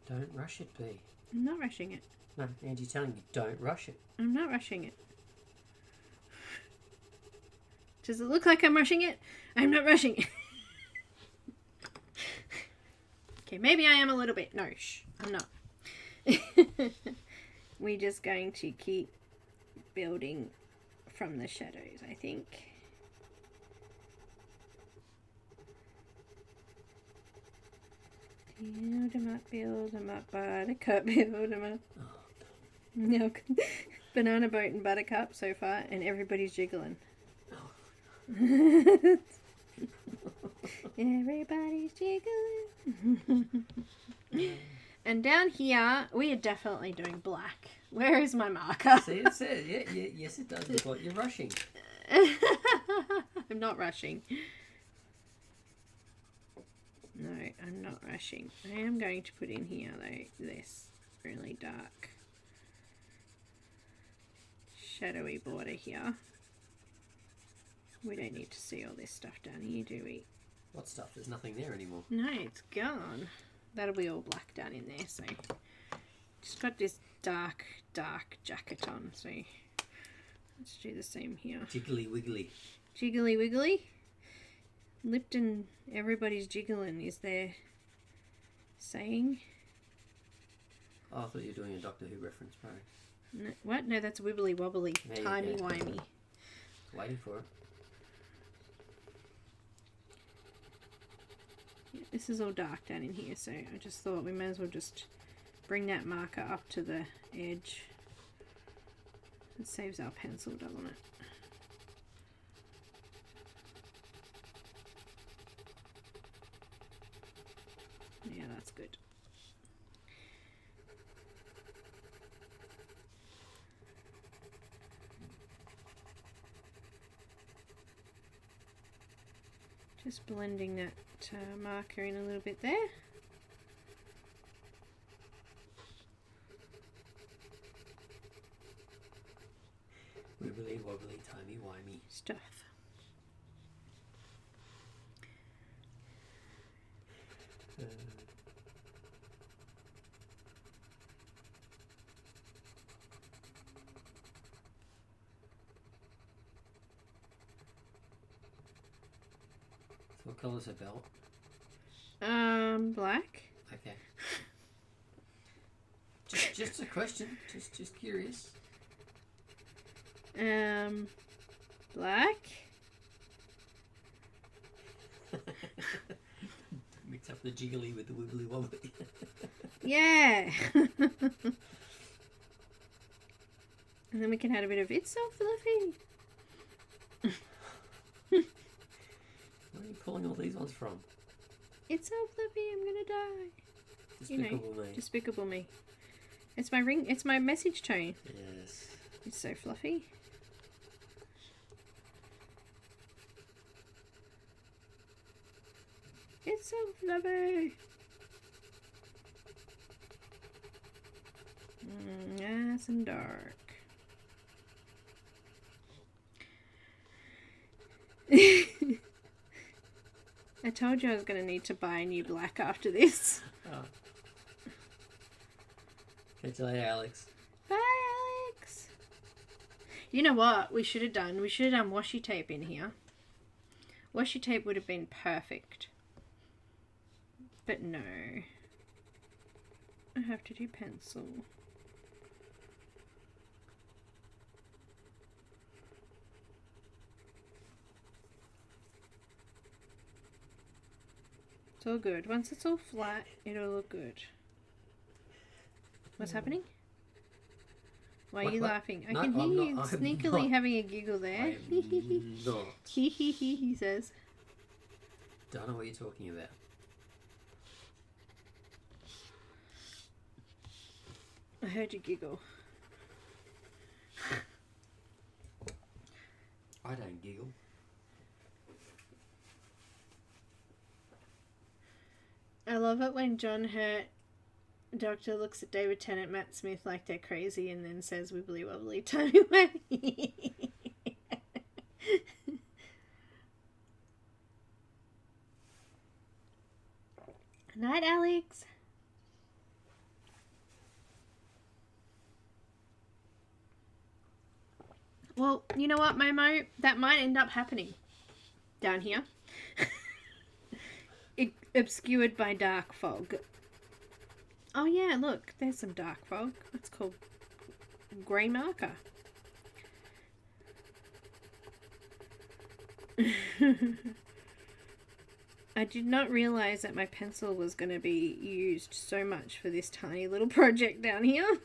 Don't rush it, B.
I'm not rushing it.
No, Angie's telling you, don't rush it.
I'm not rushing it. Does it look like I'm rushing it? I'm not rushing it. Okay, maybe I am a little bit. No, shh, I'm not. We're just going to keep building from the shadows, I think. Build 'em up, buttercup, build 'em up. No, banana boat and buttercup so far, and everybody's jiggling. Everybody's jiggling. And down here, we are definitely doing black. Where is my marker?
See, it says, yeah, yes, it does look like you're rushing.
I'm not rushing. No, I'm not rushing. I am going to put in here, though, this really dark shadowy border here. We don't need to see all this stuff down here, do we?
What stuff? There's nothing there anymore.
No, it's gone. That'll be all black down in there, so just got this dark jacket on, so let's do the same here.
Jiggly wiggly.
Jiggly wiggly. Lipton, everybody's jiggling, is their saying.
Oh, I thought you were doing a Doctor Who reference, bro.
No, what? No, that's wibbly wobbly. Timey-wimey.
Waiting for it.
Yeah, this is all dark down in here, so I just thought we may as well just bring that marker up to the edge. It saves our pencil, doesn't it? Yeah, that's good. Just blending that marker in a little bit there.
Wibbly wobbly, timey wimey
stuff.
What colour's her belt?
Black.
Okay. Just a question. Just curious.
Black.
Mix up the jiggly with the wibbly wobbly.
Yeah. And then we can add a bit of It's So Fluffy.
Where are you pulling all these ones from?
It's so fluffy, I'm gonna die.
Despicable me.
Despicable me. It's my ring. It's my message tone.
Yes.
It's so fluffy. It's so fluffy. Nice and dark. I told you I was going to need to buy a new black after this.
Oh. Catch you later, Alex.
Bye, Alex. You know what we should have done? We should have done washi tape in here. Washi tape would have been perfect. But no. I have to do pencil. It's all good. Once it's all flat, it'll look good. What's happening? Why are you laughing? I can hear you sneakily having a giggle there.
I am not.
He says.
Don't know what you're talking about.
I heard you giggle.
I don't giggle.
I love it when John Hurt Doctor looks at David Tennant, Matt Smith like they're crazy and then says wibbly wobbly timey wimey. Night, Alex. Well, you know what, Momo? That might end up happening down here. Obscured by dark fog. Oh yeah, look, there's some dark fog. That's called grey marker. I did not realise that my pencil was going to be used so much for this tiny little project down here.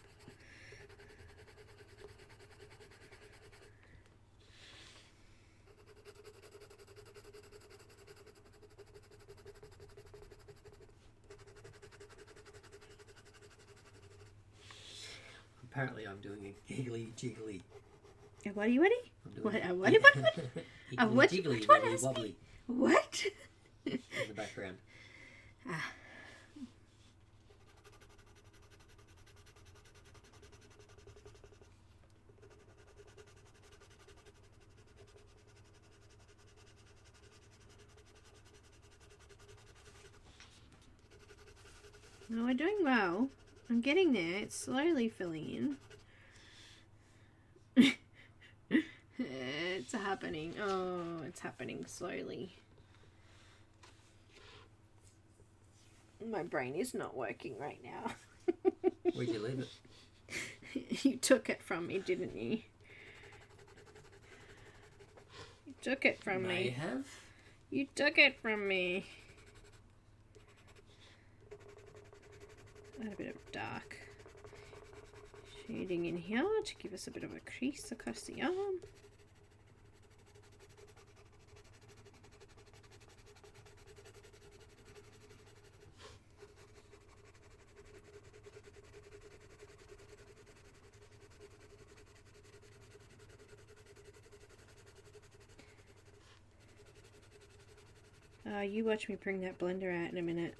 Apparently I'm doing a giggly jiggly.
A what-y what-y? What? A what-y what-y? A what?
Jiggly
What?
wobbly wobbly
What?
in the background.
Ah. No, we're doing well. I'm getting there. It's slowly filling in. It's happening. Oh, it's happening slowly. My brain is not working right now.
Where'd you leave it?
You took it from me, didn't you? You took it from
May
me.
have.
You took it from me. Add a bit of dark shading in here to give us a bit of a crease across the arm. You watch me bring that blender out in a minute.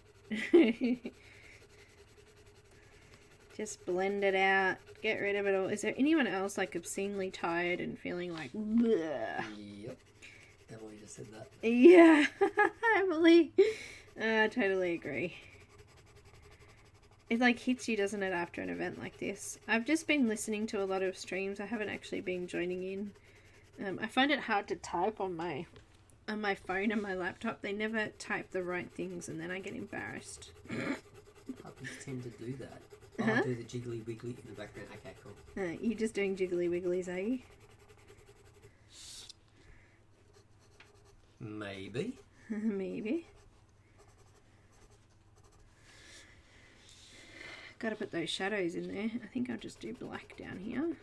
Just blend it out. Get rid of it all. Is there anyone else like obscenely tired and feeling like bleh?
Yep. Emily just said that.
Yeah. Emily. I totally agree. It like hits you, doesn't it, after an event like this? I've just been listening to a lot of streams. I haven't actually been joining in. I find it hard to type on my phone and my laptop. They never type the right things and then I get embarrassed.
Puppies tend to do that.
Uh-huh.
I'll do the jiggly wiggly in the background. Okay, cool.
You're just doing jiggly wigglies, are you?
Maybe.
Maybe. Gotta put those shadows in there. I think I'll just do black down here.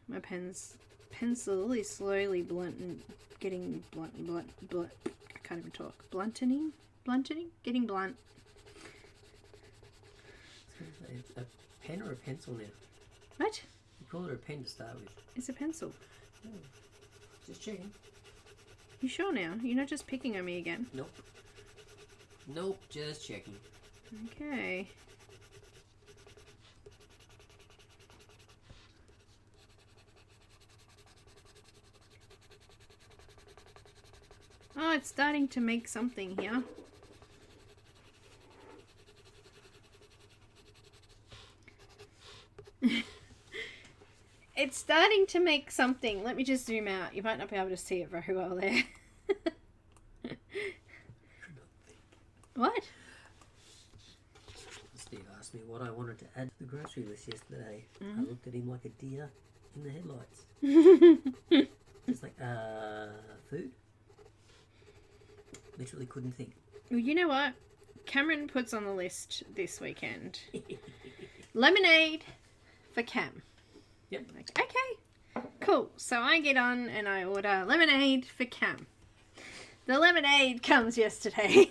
My pencil is slowly getting blunt. I can't even talk. Blunting? Getting blunt.
It's a pen or a pencil now?
What?
You call it a pen to start with.
It's a pencil.
Oh, just checking.
You sure now? You're not just picking on me again?
Nope. Nope, just checking.
Okay. Oh, it's starting to make something here. It's starting to make something. Let me just zoom out. You might not be able to see it very well there. What?
Steve asked me what I wanted to add to the grocery list yesterday. I looked at him like a deer in the headlights. Just like, food? Literally couldn't think.
Well, you know what? Cameron puts on the list this weekend. Lemonade for Cam.
Yep.
Like, okay, cool. So I get on and I order lemonade for Cam. The lemonade comes yesterday.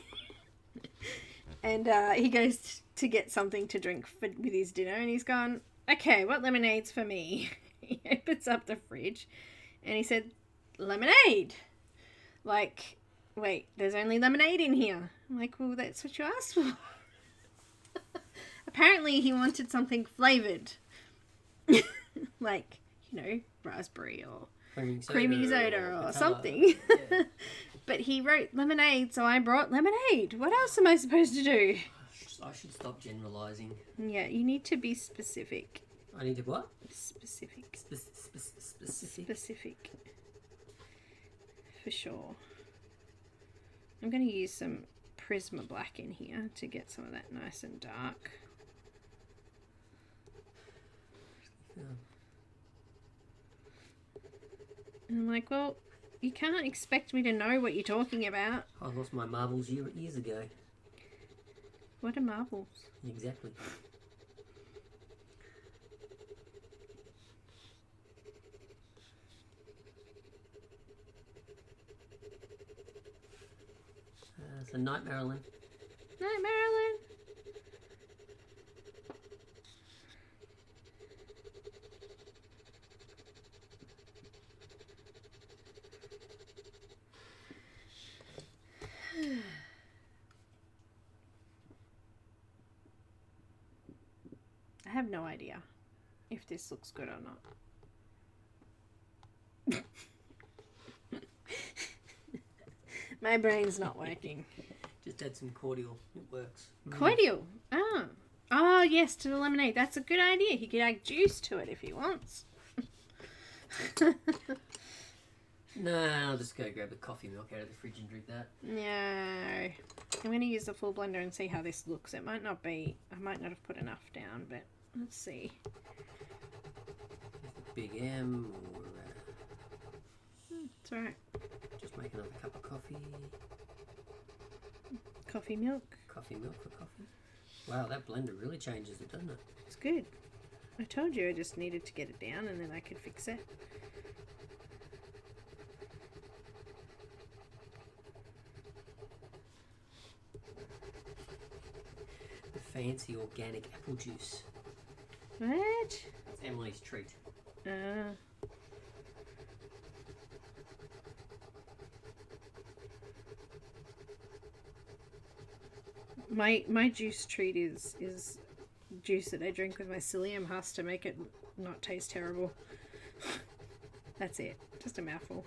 And he goes to get something to drink with his dinner. And he's gone, okay, what lemonade's for me? He opens up the fridge. And he said, lemonade. Like, wait, there's only lemonade in here. I'm like, well, that's what you asked for. Apparently he wanted something flavoured. Like, you know, raspberry or creamy soda or something.
Yeah.
But he wrote lemonade, so I brought lemonade. What else am I supposed to do?
I should stop generalising.
Yeah, you need to be specific.
I need to what?
Specific.
Specific.
Specific. For sure. I'm going to use some Prisma Black in here to get some of that nice and dark.
Yeah.
And I'm like, well, you can't expect me to know what you're talking about.
I lost my marbles years ago.
What are marbles?
Exactly. So night, Marilyn.
Night, Marilyn. I have no idea if this looks good or not. My brain's not working.
Just add some cordial. It works.
Cordial. Oh. Oh, yes, to the lemonade. That's a good idea. He could add juice to it if he wants.
No, I'll just go grab a coffee milk out of the fridge and drink that.
No. I'm going to use the full blender and see how this looks. It might not be... I might not have put enough down, but let's see.
Big M or...
It's alright.
Just make another cup of coffee.
Coffee milk.
Coffee milk for coffee. Wow, that blender really changes it, doesn't it?
It's good. I told you I just needed to get it down and then I could fix it.
The fancy organic apple juice.
What?
It's Emily's treat.
My juice treat is juice that I drink with my psyllium husk to make it not taste terrible. That's it. Just a mouthful.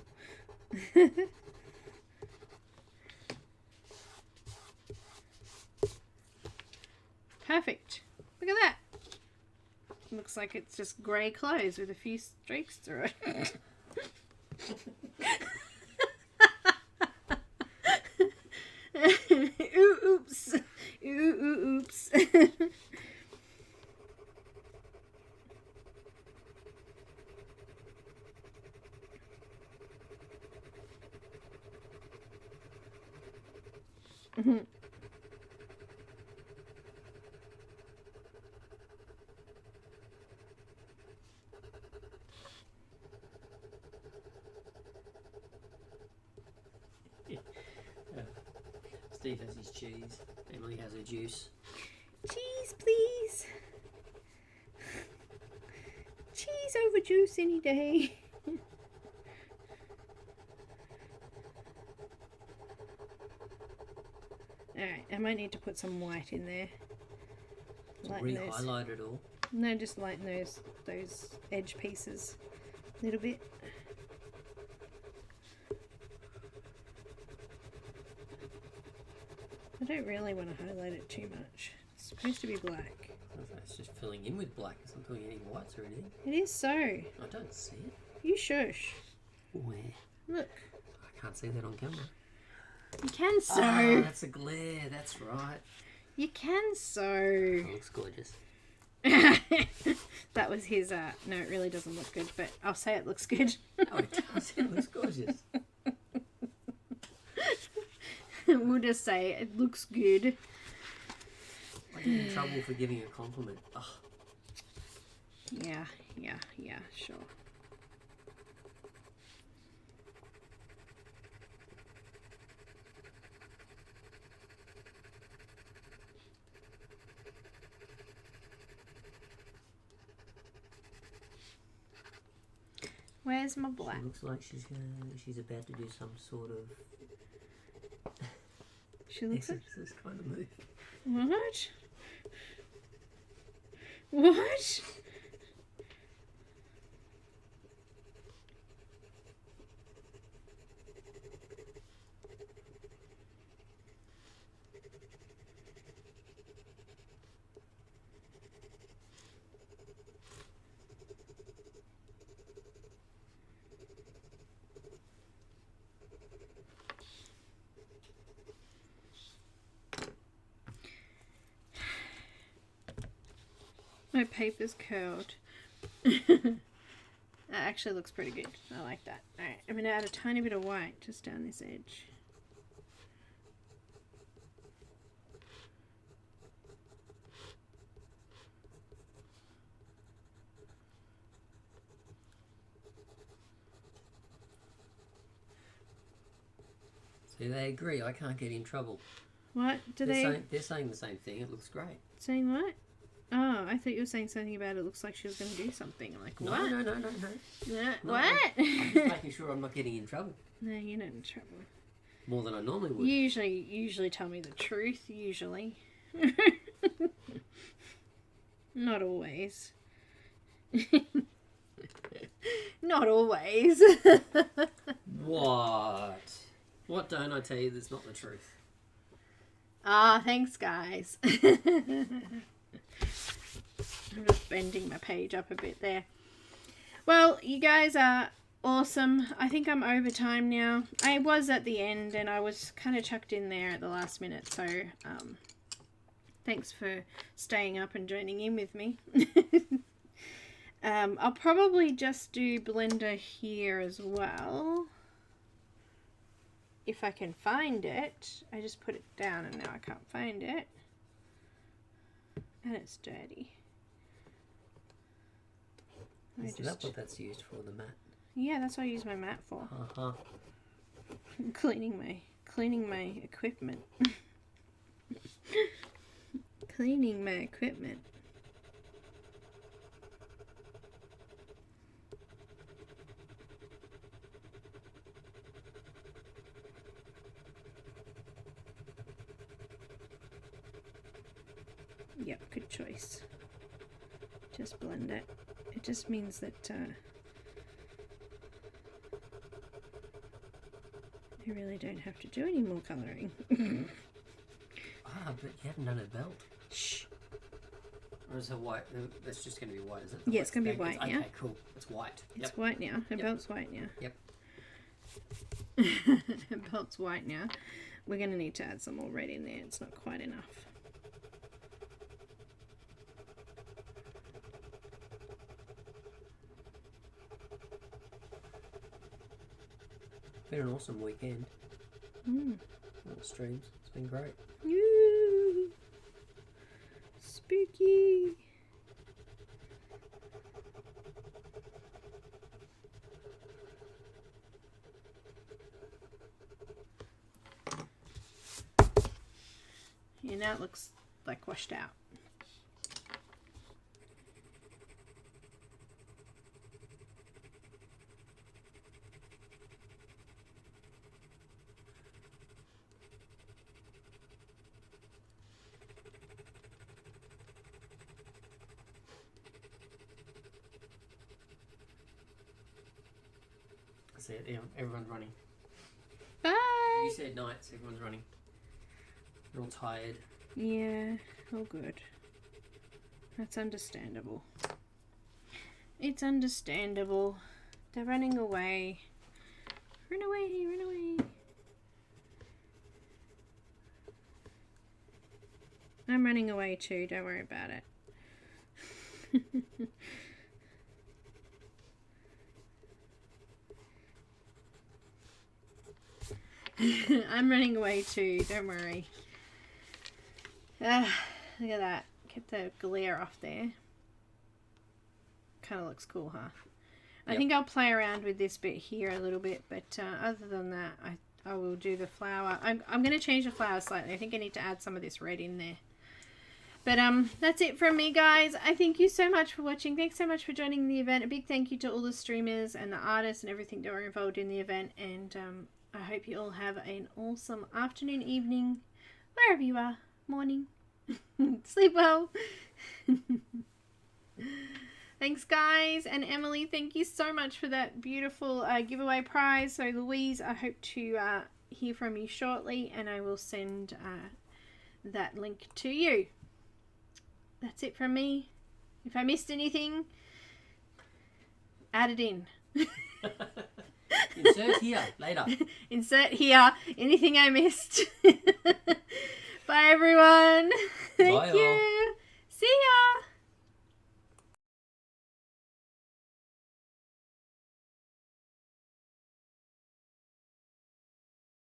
Perfect. Look at that. Looks like it's just grey clothes with a few streaks through it. Ooh, oops. Ooh, oops.
Steve has his cheese. Emily has her juice.
Cheese, please. Cheese over juice any day. Alright, I might need to put some white in there.
Re-highlight it all.
No, just lighten those edge pieces a little bit. I don't really want to highlight it too much. It's supposed to be black.
It's just filling in with black. It's not doing any whites or anything.
It is so.
I don't see it.
You shush.
Where?
Look.
I can't see that on camera.
You can sew.
Ah, that's a glare. That's right.
You can sew.
Oh, looks gorgeous.
That was his, no, it really doesn't look good, but I'll say it looks good.
Oh, it does. It looks gorgeous.
We'll just say it looks good.
I get in trouble for giving a compliment. Ugh.
Yeah, sure. Where's my black?
She looks like she's about to do some sort of
She looks like...
exorcist kind of move.
What? What? My paper's curled. That actually looks pretty good. I like that. Alright, I'm going to add a tiny bit of white just down this edge.
See, they agree. I can't get in trouble.
What?
They're saying the same thing. It looks great.
Saying what? Oh, I thought you were saying something about it looks like she was going to do something. I'm like, what?
No.
Yeah,
No,
what?
I'm just making sure I'm not getting in trouble.
No, you're not in trouble.
More than I normally would.
Usually tell me the truth, usually. Not always. Not always.
What? What don't I tell you that's not the truth?
Ah, thanks, guys. I'm just bending my page up a bit there. Well, you guys are awesome. I think I'm over time now. I was at the end and I was kind of chucked in there at the last minute. So, thanks for staying up and joining in with me. I'll probably just do Blender here as well. If I can find it. I just put it down and now I can't find it. And it's dirty.
Is that what that's used for, the mat?
Yeah, that's what I use my mat for.
Uh-huh.
Cleaning my equipment. Cleaning my equipment. Yep, good choice. Just blend it. It just means that I really don't have to do any more colouring.
But you haven't done a belt.
Shh.
Or is it white? That's just going to be white, is it?
Yeah, it's going to be white, yeah.
Okay, cool. It's white.
It's white now. Her belt's white now.
Yep.
Her belt's white now. We're going to need to add some more red in there. It's not quite enough.
Been an awesome weekend. All streams. It's been great.
Ooh, spooky. Yeah, now it looks like washed out.
That's it. Everyone's running.
Bye.
You said nights. Everyone's running. They're all tired.
Yeah, all good. That's understandable. It's understandable. They're running away. Run away, run away. I'm running away too. Don't worry about it. I'm running away too. Don't worry. Look at that. Get the glare off there. Kind of looks cool, huh? I think I'll play around with this bit here a little bit, but other than that, I will do the flower. I'm going to change the flower slightly. I think I need to add some of this red in there. But that's it from me, guys. I thank you so much for watching. Thanks so much for joining the event. A big thank you to all the streamers and the artists and everything that were involved in the event. And I hope you all have an awesome afternoon, evening, wherever you are, morning. Sleep well. Thanks, guys. And Emily, thank you so much for that beautiful giveaway prize. So, Louise, I hope to hear from you shortly, and I will send that link to you. That's it from me. If I missed anything, add it in.
Insert here later.
Insert here anything I missed. Bye, everyone. Thank you. See ya.